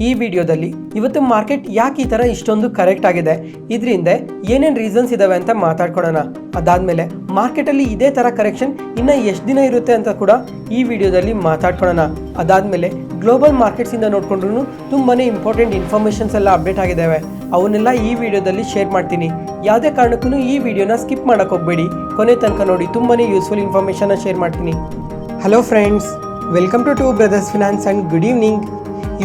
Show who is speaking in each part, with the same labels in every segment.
Speaker 1: ಈ ವಿಡಿಯೋದಲ್ಲಿ ಇವತ್ತು ಮಾರ್ಕೆಟ್ ಯಾಕೆ ಈ ತರ ಇಷ್ಟೊಂದು ಕರೆಕ್ಟ್ ಆಗಿದೆ, ಇದರಿಂದ ಏನೇನು ರೀಸನ್ಸ್ ಇದಾವೆ ಅಂತ ಮಾತಾಡ್ಕೊಳ್ಳೋಣ. ಅದಾದ್ಮೇಲೆ ಮಾರ್ಕೆಟ್ ಅಲ್ಲಿ ಇದೇ ತರ ಕರೆಕ್ಷನ್ ಇನ್ನ ಎಷ್ಟು ದಿನ ಇರುತ್ತೆ ಅಂತ ಕೂಡ ಈ ವಿಡಿಯೋದಲ್ಲಿ ಮಾತಾಡ್ಕೊಳ್ಳೋಣ. ಅದಾದ್ಮೇಲೆ ಗ್ಲೋಬಲ್ ಮಾರ್ಕೆಟ್ಸ್ ಇಂದ ನೋಡ್ಕೊಂಡ್ರು ತುಂಬಾನೇ ಇಂಪಾರ್ಟೆಂಟ್ ಇನ್ಫಾರ್ಮೇಶನ್ಸ್ ಎಲ್ಲ ಅಪ್ಡೇಟ್ ಆಗಿದ್ದಾವೆ. ಅವನ್ನೆಲ್ಲ ಈ ವಿಡಿಯೋದಲ್ಲಿ ಶೇರ್ ಮಾಡ್ತೀನಿ. ಯಾವುದೇ ಕಾರಣಕ್ಕೂ ಈ ವಿಡಿಯೋನ ಸ್ಕಿಪ್ ಮಾಡಕ್ ಹೋಗ್ಬೇಡಿ, ಕೊನೆ ತನಕ ನೋಡಿ. ತುಂಬಾನೇ ಯೂಸ್ಫುಲ್ ಇನ್ಫಾರ್ಮೇಶನ್ ಶೇರ್ ಮಾಡ್ತೀನಿ. Hello friends, welcome to brothers finance and good evening.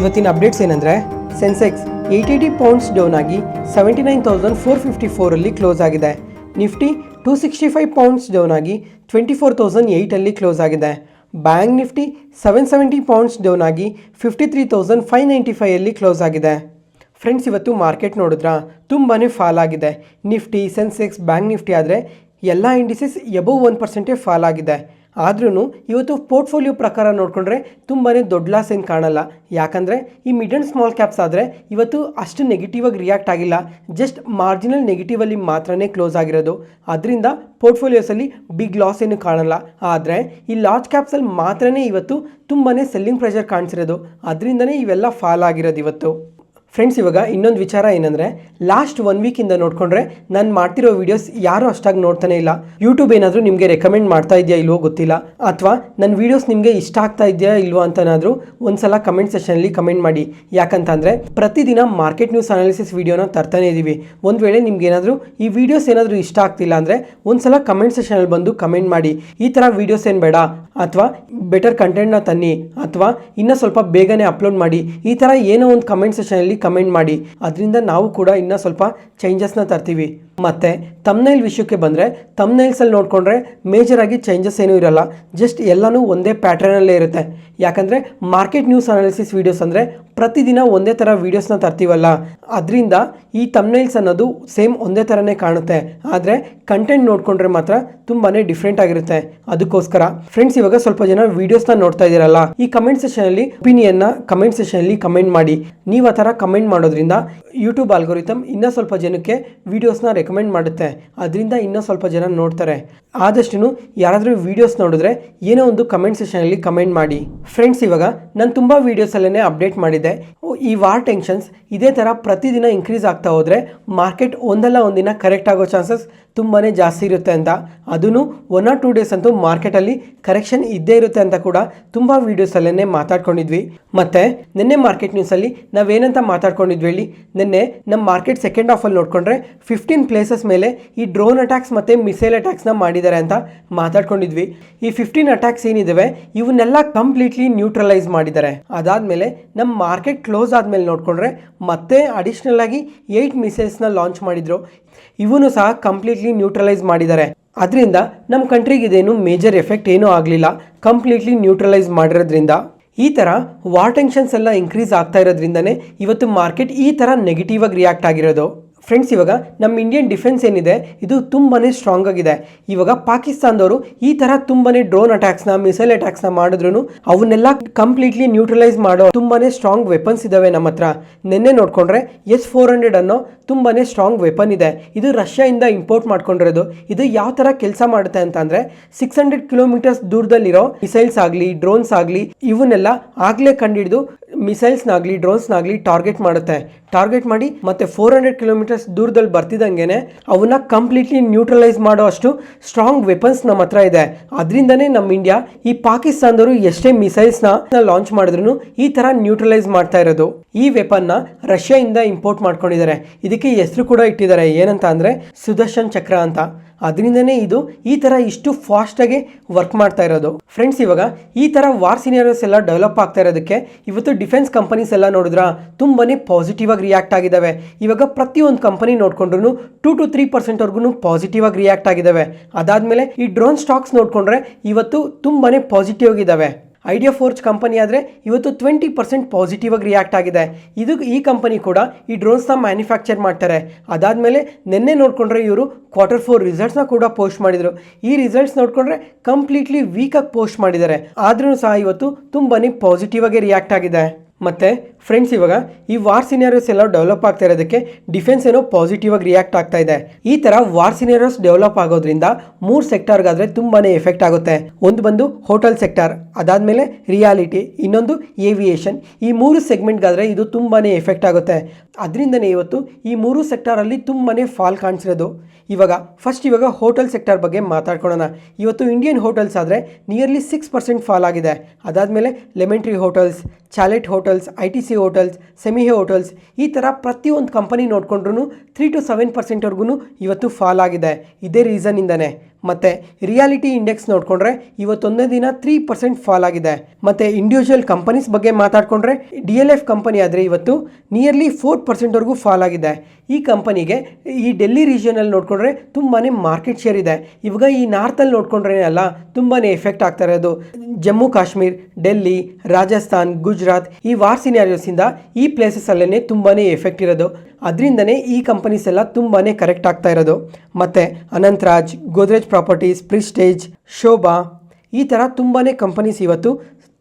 Speaker 1: ಇವತ್ತಿನ ಅಪ್ಡೇಟ್ಸ್ ಏನಂದರೆ, ಸೆನ್ಸೆಕ್ಸ್ 80 ಪೌಂಡ್ಸ್ ಡೌನ್ ಆಗಿ 79,454 ಕ್ಲೋಸ್ ಆಗಿದೆ. ನಿಫ್ಟಿ 265 ಪೌಂಡ್ಸ್ ಡೌನ್ ಆಗಿ 24,008 ಕ್ಲೋಸ್ ಆಗಿದೆ. ಬ್ಯಾಂಕ್ ನಿಫ್ಟಿ 770 ಪೌಂಡ್ಸ್ ಡೌನ್ ಆಗಿ 53,595 ಕ್ಲೋಸ್ ಆಗಿದೆ. ಫ್ರೆಂಡ್ಸ್, ಇವತ್ತು ಮಾರ್ಕೆಟ್ ನೋಡಿದ್ರಾ ತುಂಬಾ ಫಾಲ್ ಆಗಿದೆ. ನಿಫ್ಟಿ, ಸೆನ್ಸೆಕ್ಸ್, ಬ್ಯಾಂಕ್ ನಿಫ್ಟಿ ಆದರೆ ಎಲ್ಲ ಇಂಡಿಸಸ್ ಎಬೋವ್ 1% ಫಾಲ್ ಆಗಿದೆ. ಆದ್ರೂ ಇವತ್ತು ಪೋರ್ಟ್ಫೋಲಿಯೋ ಪ್ರಕಾರ ನೋಡಿಕೊಂಡ್ರೆ ತುಂಬಾ ದೊಡ್ಡ ಲಾಸ್ ಏನು ಕಾಣಲ್ಲ. ಯಾಕಂದರೆ ಈ ಮಿಡ್ ಆ್ಯಂಡ್ ಸ್ಮಾಲ್ ಕ್ಯಾಪ್ಸ್ ಆದರೆ ಇವತ್ತು ಅಷ್ಟು ನೆಗೆಟಿವ್ ಆಗಿ ರಿಯಾಕ್ಟ್ ಆಗಿಲ್ಲ, ಜಸ್ಟ್ ಮಾರ್ಜಿನಲ್ ನೆಗೆಟಿವಲ್ಲಿ ಮಾತ್ರನೇ ಕ್ಲೋಸ್ ಆಗಿರೋದು. ಅದರಿಂದ ಪೋರ್ಟ್ಫೋಲಿಯೋಸಲ್ಲಿ ಬಿಗ್ ಲಾಸ್ ಏನು ಕಾಣಲ್ಲ. ಆದರೆ ಈ ಲಾರ್ಜ್ ಕ್ಯಾಪ್ಸಲ್ಲಿ ಮಾತ್ರನೇ ಇವತ್ತು ತುಂಬಾ ಸೆಲ್ಲಿಂಗ್ ಪ್ರೆಷರ್ ಕಾಣಿಸಿರೋದು. ಅದರಿಂದನೇ ಇವೆಲ್ಲ ಫಾಲ್ ಆಗಿರೋದು ಇವತ್ತು. ಫ್ರೆಂಡ್ಸ್, ಇವಾಗ ಇನ್ನೊಂದು ವಿಚಾರ ಏನಂದರೆ, ಲಾಸ್ಟ್ 1 ವೀಕಿಂದ ನೋಡಿಕೊಂಡ್ರೆ ನಾನು ಮಾಡ್ತಿರೋ ವೀಡಿಯೋಸ್ ಯಾರೂ ಅಷ್ಟಾಗಿ ನೋಡ್ತಾನೆ ಇಲ್ಲ. ಯೂಟ್ಯೂಬ್ ಏನಾದರೂ ನಿಮಗೆ ರೆಕಮೆಂಡ್ ಮಾಡ್ತಾ ಇದೆಯಾ ಇಲ್ವೋ ಗೊತ್ತಿಲ್ಲ, ಅಥವಾ ನನ್ನ ವೀಡಿಯೋಸ್ ನಿಮಗೆ ಇಷ್ಟ ಆಗ್ತಾ ಇದೆಯಾ ಇಲ್ವೋ ಅಂತನಾದರೂ ಒಂದ್ಸಲ ಕಮೆಂಟ್ ಸೆಷನಲ್ಲಿ ಕಮೆಂಟ್ ಮಾಡಿ. ಯಾಕಂತಂದರೆ ಪ್ರತಿದಿನ ಮಾರ್ಕೆಟ್ ನ್ಯೂಸ್ ಅನಾಲಿಸಿಸ್ ವೀಡಿಯೋನ ತರ್ತಾನೆ ಇದ್ದೀವಿ. ಒಂದು ವೇಳೆ ನಿಮ್ಗೆ ಏನಾದರೂ ಈ ವಿಡಿಯೋಸ್ ಏನಾದರೂ ಇಷ್ಟ ಆಗ್ತಿಲ್ಲ ಅಂದರೆ ಒಂದ್ಸಲ ಕಮೆಂಟ್ ಸೆಷನಲ್ಲಿ ಬಂದು ಕಮೆಂಟ್ ಮಾಡಿ. ಈ ಥರ ವೀಡಿಯೋಸ್ ಏನು ಬೇಡ, ಅಥವಾ ಬೆಟರ್ ಕಂಟೆಂಟ್ನ ತನ್ನಿ, ಅಥವಾ ಇನ್ನೂ ಸ್ವಲ್ಪ ಬೇಗನೆ ಅಪ್ಲೋಡ್ ಮಾಡಿ, ಈ ಥರ ಏನೋ ಒಂದು ಕಮೆಂಟ್ ಸೆಷನಲ್ಲಿ ಕಮೆಂಟ್ ಮಾಡಿ. ಅದರಿಂದ ನಾವು ಕೂಡ ಇನ್ನೂ ಸ್ವಲ್ಪ ಚೇಂಜಸ್ನ ತರ್ತೀವಿ. ಮತ್ತು ತಮ್ನೈಲ್ ವಿಷಯಕ್ಕೆ ಬಂದರೆ, ತಮ್ನೈಲ್ಸಲ್ಲಿ ನೋಡಿಕೊಂಡ್ರೆ ಮೇಜರಾಗಿ ಚೇಂಜಸ್ ಏನೂ ಇರಲ್ಲ, ಜಸ್ಟ್ ಎಲ್ಲನೂ ಒಂದೇ ಪ್ಯಾಟ್ರನಲ್ಲೇ ಇರುತ್ತೆ. ಯಾಕಂದರೆ ಮಾರ್ಕೆಟ್ ನ್ಯೂಸ್ ಅನಾಲಿಸಿಸ್ ವೀಡಿಯೋಸ್ ಅಂದರೆ ಪ್ರತಿದಿನ ಒಂದೇ ಥರ ವೀಡಿಯೋಸ್ನ ತರ್ತೀವಲ್ಲ, ಅದರಿಂದ ಈ ತಮ್ನೈಲ್ಸ್ ಅನ್ನೋದು ಸೇಮ್ ಒಂದೇ ಥರನೇ ಕಾಣುತ್ತೆ. ಆದರೆ ಕಂಟೆಂಟ್ ನೋಡಿಕೊಂಡ್ರೆ ಮಾತ್ರ ತುಂಬಾ ಡಿಫ್ರೆಂಟ್ ಆಗಿರುತ್ತೆ. ಅದಕ್ಕೋಸ್ಕರ ಫ್ರೆಂಡ್ಸ್, ಇವಾಗ ಸ್ವಲ್ಪ ಜನ ವೀಡಿಯೋಸ್ನ ನೋಡ್ತಾ ಇದ್ದೀರಲ್ಲ, ಈ ಕಮೆಂಟ್ ಸೆಷನಲ್ಲಿ ಒಪಿನಿಯನ್ನ ಕಮೆಂಟ್ ಸೆಷನಲ್ಲಿ ಕಮೆಂಟ್ ಮಾಡಿ. ನೀವು ಆ ಥರ ಕಮೆಂಟ್ ಮಾಡೋದ್ರಿಂದ ಯೂಟ್ಯೂಬ್ ಆಲ್ಗೋರಿಥಮ್ ಇನ್ನೂ ಸ್ವಲ್ಪ ಜನಕ್ಕೆ ವೀಡಿಯೋಸ್ನ ರೆಕಮೆಂಡ್ ಮಾಡುತ್ತೆ. ಅದರಿಂದ ಇನ್ನೂ ಸ್ವಲ್ಪ ಜನ ನೋಡ್ತಾರೆ. ಆದಷ್ಟು ಯಾರಾದರೂ ವೀಡಿಯೋಸ್ ನೋಡಿದ್ರೆ ಏನೋ ಒಂದು ಕಮೆಂಟ್ ಸೆಷನಲ್ಲಿ ಕಮೆಂಟ್ ಮಾಡಿ. ಫ್ರೆಂಡ್ಸ್, ಇವಾಗ ನಾನು ತುಂಬ ವೀಡಿಯೋಸಲ್ಲೇ ಅಪ್ಡೇಟ್ ಮಾಡಿದ್ದೆ, ಈ ವಾರ್ ಟೆನ್ಷನ್ಸ್ ಇದೇ ಥರ ಪ್ರತಿದಿನ ಇನ್ಕ್ರೀಸ್ ಆಗ್ತಾ ಹೋದರೆ ಮಾರ್ಕೆಟ್ ಒಂದಲ್ಲ ಒಂದಿನ ಕರೆಕ್ಟ್ ಆಗೋ ಚಾನ್ಸಸ್ ತುಂಬಾ ಜಾಸ್ತಿ ಇರುತ್ತೆ ಅಂತ. ಅದೂ 1 or 2 ಡೇಸ್ ಅಂತೂ ಮಾರ್ಕೆಟಲ್ಲಿ ಕರೆಕ್ಷನ್ ಇದ್ದೇ ಇರುತ್ತೆ ಅಂತ ಕೂಡ ತುಂಬ ವೀಡಿಯೋಸಲ್ಲೇ ಮಾತಾಡ್ಕೊಂಡಿದ್ವಿ. ಮತ್ತು ನಿನ್ನೆ ಮಾರ್ಕೆಟ್ ನ್ಯೂಸಲ್ಲಿ ನಾವೇನಂತ ಮಾತಾಡ್ಕೊಂಡಿದ್ವಿ ಹೇಳಿ, ನಿನ್ನೆ ನಮ್ಮ ಮಾರ್ಕೆಟ್ ಸೆಕೆಂಡ್ ಹಾಫಲ್ಲಿ ನೋಡಿಕೊಂಡ್ರೆ 15 ಪ್ಲೇಸಸ್ ಮೇಲೆ ಈ ಡ್ರೋನ್ ಅಟ್ಯಾಕ್ಸ್ ಮತ್ತು ಮಿಸೈಲ್ ಅಟ್ಯಾಕ್ಸ್ನ ಮಾಡಿದ್ದಾರೆ ಅಂತ ಮಾತಾಡ್ಕೊಂಡಿದ್ವಿ. ಈ 15 ಅಟ್ಯಾಕ್ಸ್ ಏನಿದ್ದಾವೆ ಇವನ್ನೆಲ್ಲ ಕಂಪ್ಲೀಟ್ಲಿ ನ್ಯೂಟ್ರಲೈಸ್ ಮಾಡಿದ್ದಾರೆ. ಅದಾದಮೇಲೆ ನಮ್ಮ ಮಾರ್ಕೆಟ್ ಕ್ಲೋಸ್ ಆದಮೇಲೆ ನೋಡಿಕೊಂಡ್ರೆ ಮತ್ತೆ ಅಡಿಷ್ನಲ್ ಆಗಿ 8 ಮಿಸೈಲ್ಸ್ನ ಲಾಂಚ್ ಮಾಡಿದರು. ಇವನು ಸಹ ಕಂಪ್ಲೀಟ್ಲಿ ನ್ಯೂಟ್ರಲೈಸ್ ಮಾಡಿದ್ದಾರೆ. ಅದರಿಂದ ನಮ್ಮ ಕಂಟ್ರಿಗೆ ಇದೇನು ಮೇಜರ್ ಎಫೆಕ್ಟ್ ಏನೂ ಆಗಲಿಲ್ಲ, ಕಂಪ್ಲೀಟ್ಲಿ ನ್ಯೂಟ್ರಲೈಸ್ ಮಾಡಿರೋದ್ರಿಂದ. ಈ ಥರ ವಾರ್ ಟೆನ್ಷನ್ಸ್ ಎಲ್ಲ ಇನ್ಕ್ರೀಸ್ ಆಗ್ತಾ ಇರೋದ್ರಿಂದನೇ ಇವತ್ತು ಮಾರ್ಕೆಟ್ ಈ ಥರ ನೆಗೆಟಿವ್ ಆಗಿ ರಿಯಾಕ್ಟ್ ಆಗಿರೋದು. ಫ್ರೆಂಡ್ಸ್, ಇವಾಗ ನಮ್ಮ ಇಂಡಿಯನ್ ಡಿಫೆನ್ಸ್ ಏನಿದೆ ಇದು ತುಂಬಾ ಸ್ಟ್ರಾಂಗ್ ಆಗಿದೆ. ಇವಾಗ ಪಾಕಿಸ್ತಾನದವರು ಈ ಥರ ತುಂಬಾ ಡ್ರೋನ್ ಅಟ್ಯಾಕ್ಸ್ನ, ಮಿಸೈಲ್ ಅಟ್ಯಾಕ್ಸ್ನ ಮಾಡಿದ್ರು ಅವನ್ನೆಲ್ಲ ಕಂಪ್ಲೀಟ್ಲಿ ನ್ಯೂಟ್ರಲೈಸ್ ಮಾಡೋ ತುಂಬಾ ಸ್ಟ್ರಾಂಗ್ ವೆಪನ್ಸ್ ಇದ್ದಾವೆ ನಮ್ಮ ಹತ್ರ. ನಿನ್ನೆ ನೋಡಿಕೊಂಡ್ರೆ S-400 ಅನ್ನೋ ತುಂಬಾ ಸ್ಟ್ರಾಂಗ್ ವೆಪನ್ ಇದೆ. ಇದು ರಷ್ಯಾದಿಂದ ಇಂಪೋರ್ಟ್ ಮಾಡ್ಕೊಂಡಿರೋದು. ಇದು ಯಾವ ಥರ ಕೆಲಸ ಮಾಡುತ್ತೆ ಅಂತಂದರೆ, 600 ಕಿಲೋಮೀಟರ್ಸ್ ದೂರದಲ್ಲಿರೋ ಮಿಸೈಲ್ಸ್ ಆಗಲಿ, ಡ್ರೋನ್ಸ್ ಆಗಲಿ, ಇವನ್ನೆಲ್ಲ ಆಗಲೇ ಕಂಡಿಡಿದು ಮಿಸೈಲ್ಸ್ನಾಗಲಿ, ಡ್ರೋನ್ಸ್ನಾಗಲಿ ಟಾರ್ಗೆಟ್ ಮಾಡಿ ಮತ್ತೆ 400 ಕಿಲೋಮೀಟರ್ಸ್ ದೂರದಲ್ಲಿ ಬರ್ತಿದ್ದಂಗೆ ಅವನ್ನ ಕಂಪ್ಲೀಟ್ಲಿ ನ್ಯೂಟ್ರಲೈಸ್ ಮಾಡೋ ಅಷ್ಟು ಸ್ಟ್ರಾಂಗ್ ವೆಪನ್ಸ್ ನಮ್ಮ ಹತ್ರ ಇದೆ. ಅದರಿಂದನೇ ನಮ್ಮ ಇಂಡಿಯಾ ಈ ಪಾಕಿಸ್ತಾನದವರು ಎಷ್ಟೇ ಮಿಸೈಲ್ಸ್ನ ಲಾಂಚ್ ಮಾಡಿದ್ರು ಈ ಥರ ನ್ಯೂಟ್ರಲೈಸ್ ಮಾಡ್ತಾ ಇರೋದು. ಈ ವೆಪನ್ನ ರಷ್ಯಾದಿಂದ ಇಂಪೋರ್ಟ್ ಮಾಡ್ಕೊಂಡಿದ್ದಾರೆ. ಇದಕ್ಕೆ ಹೆಸರು ಕೂಡ ಇಟ್ಟಿದ್ದಾರೆ, ಏನಂತ ಅಂದರೆ ಸುದರ್ಶನ್ ಚಕ್ರ ಅಂತ. ಅದರಿಂದನೇ ಇದು ಈ ಥರ ಇಷ್ಟು ಫಾಸ್ಟಾಗಿ ವರ್ಕ್ ಮಾಡ್ತಾ ಇರೋದು. ಫ್ರೆಂಡ್ಸ್, ಇವಾಗ ಈ ಥರ ವಾರ್ ಸಿನಾರಿಯೋಸ್ ಎಲ್ಲ ಡೆವಲಪ್ ಆಗ್ತಾ ಇರೋದಕ್ಕೆ ಇವತ್ತು ಡಿಫೆನ್ಸ್ ಕಂಪನೀಸ್ ಎಲ್ಲ ನೋಡಿದ್ರ ತುಂಬಾ ಪಾಸಿಟಿವ್ ಆಗಿ ರಿಯಾಕ್ಟ್ ಆಗಿದ್ದಾವೆ. ಇವಾಗ ಪ್ರತಿಯೊಂದು ಕಂಪನಿ ನೋಡ್ಕೊಂಡ್ರು 2 to 3% ಪಾಸಿಟಿವ್ ಆಗಿ ರಿಯಾಕ್ಟ್ ಆಗಿದ್ದಾವೆ. ಅದಾದಮೇಲೆ ಈ ಡ್ರೋನ್ ಸ್ಟಾಕ್ಸ್ ನೋಡಿಕೊಂಡ್ರೆ ಇವತ್ತು ತುಂಬಾ ಪಾಸಿಟಿವ್ ಆಗಿದ್ದಾವೆ. ಐಡಿಯಾ ಫೋರ್ಜ್ ಕಂಪನಿ ಆದರೆ ಇವತ್ತು 20% ಪಾಸಿಟಿವ್ ಆಗಿ ರಿಯಾಕ್ಟ್ ಆಗಿದೆ. ಈ ಕಂಪನಿ ಕೂಡ ಈ ಡ್ರೋನ್ಸ್ನ ಮ್ಯಾನುಫ್ಯಾಕ್ಚರ್ ಮಾಡ್ತಾರೆ. ಅದಾದಮೇಲೆ ನಿನ್ನೆ ನೋಡಿಕೊಂಡ್ರೆ ಇವರು Q4 ರಿಸಲ್ಟ್ಸ್ನ ಕೂಡ ಪೋಸ್ಟ್ ಮಾಡಿದರು. ಈ ರಿಸಲ್ಟ್ಸ್ ನೋಡಿಕೊಂಡ್ರೆ ಕಂಪ್ಲೀಟ್ಲಿ ವೀಕಾಗಿ ಪೋಸ್ಟ್ ಮಾಡಿದ್ದಾರೆ. ಆದ್ರೂ ಸಹ ಇವತ್ತು ತುಂಬಾ ಪಾಸಿಟಿವ್ ಆಗಿ ರಿಯಾಕ್ಟ್ ಆಗಿದೆ. ಮತ್ತು ಫ್ರೆಂಡ್ಸ್ ಇವಾಗ ಈ ವಾರ್ ಸಿನಾರಿಯೋಸ್ ಎಲ್ಲ ಡೆವಲಪ್ ಆಗ್ತಾ ಇರೋದಕ್ಕೆ ಡಿಫೆನ್ಸ್ ಏನೋ ಪಾಸಿಟಿವ್ ಆಗಿ ರಿಯಾಕ್ಟ್ ಆಗ್ತಾ ಇದೆ. ಈ ತರ ವಾರ್ ಸಿನಾರಿಯೋಸ್ ಡೆವಲಪ್ ಆಗೋದ್ರಿಂದ 3 ಸೆಕ್ಟರ್ಗಾದ್ರೆ ತುಂಬಾನೇ ಎಫೆಕ್ಟ್ ಆಗುತ್ತೆ. ಒಂದು ಬಂದು ಹೋಟೆಲ್ ಸೆಕ್ಟರ್, ಅದಾದ್ಮೇಲೆ ರಿಯಾಲಿಟಿ, ಇನ್ನೊಂದು ಏವಿಯೇಷನ್. ಈ 3 ಸೆಗ್ಮೆಂಟ್ಗಾದ್ರೆ ಇದು ತುಂಬಾನೇ ಎಫೆಕ್ಟ್ ಆಗುತ್ತೆ. ಅದರಿಂದನೇ ಇವತ್ತು ಈ 3 ಸೆಕ್ಟರಲ್ಲಿ ತುಂಬಾನೇ ಫಾಲ್ ಕಾಣಿಸಿರೋದು. ಇವಾಗ ಹೋಟೆಲ್ ಸೆಕ್ಟರ್ ಬಗ್ಗೆ ಮಾತಾಡ್ಕೊಳ್ಳೋಣ. ಇವತ್ತು ಇಂಡಿಯನ್ ಹೋಟೆಲ್ಸ್ ಆದರೆ ನಿಯರ್ಲಿ 6% ಫಾಲ್ ಆಗಿದೆ. ಅದಾದಮೇಲೆ Lemon Tree Hotels, Chalet Hotels, ITC hotels, ಸೆಮಿಹೆ ಹೋಟೆಲ್ಸ್, ಈ ಥರ ಪ್ರತಿಯೊಂದು ಕಂಪನಿ ನೋಡಿಕೊಂಡ್ರೂ 3 to 7%ವರ್ಗೂ ಇವತ್ತು ಫಾಲ್ ಆಗಿದೆ. ಇದೇ ರೀಸನ್ನಿಂದನೇ. ಮತ್ತು ರಿಯಾಲಿಟಿ ಇಂಡೆಕ್ಸ್ ನೋಡಿಕೊಂಡ್ರೆ ಇವತ್ತೊಂದೇ ದಿನ 3% ಫಾಲ್ ಆಗಿದೆ. ಮತ್ತು ಇಂಡಿವಿಜುವಲ್ ಕಂಪನೀಸ್ ಬಗ್ಗೆ ಮಾತಾಡಿಕೊಂಡ್ರೆ DLF ಕಂಪನಿ ಆದರೆ ಇವತ್ತು ನಿಯರ್ಲಿ 4%ವರ್ಗೂ ಫಾಲ್ ಆಗಿದೆ. ಈ ಕಂಪನಿಗೆ ಈ ಡೆಲ್ಲಿ ರೀಜನಲ್ಲಿ ನೋಡಿಕೊಂಡ್ರೆ ತುಂಬಾ ಮಾರ್ಕೆಟ್ ಶೇರ್ ಇದೆ. ಇವಾಗ ಈ ನಾರ್ತಲ್ಲಿ ನೋಡಿಕೊಂಡ್ರೆ ಅಲ್ಲ ತುಂಬಾ ಎಫೆಕ್ಟ್ ಆಗ್ತಾ ಇರೋದು. ಜಮ್ಮು ಕಾಶ್ಮೀರ್, ಡೆಲ್ಲಿ, ರಾಜಸ್ಥಾನ್, ಗುಜರಾತ್ ಈ ವಾರ್ ಸಿನಾರಿಯೋಸಿಂದ ಈ ಪ್ಲೇಸಸ್ಸಲ್ಲೇ ತುಂಬಾ ಎಫೆಕ್ಟ್ ಇರೋದು. ಅದರಿಂದನೇ ಈ ಕಂಪನೀಸ್ ಎಲ್ಲ ತುಂಬಾ ಕರೆಕ್ಟ್ ಆಗ್ತಾ ಇರೋದು. ಮತ್ತು ಅನಂತರಾಜ್, ಗೋದ್ರೇಜ್ ಪ್ರಾಪರ್ಟೀಸ್, ಪ್ರಿಸ್ಟೇಜ್, ಶೋಭಾ ಈ ಥರ ತುಂಬಾ ಕಂಪನೀಸ್ ಇವತ್ತು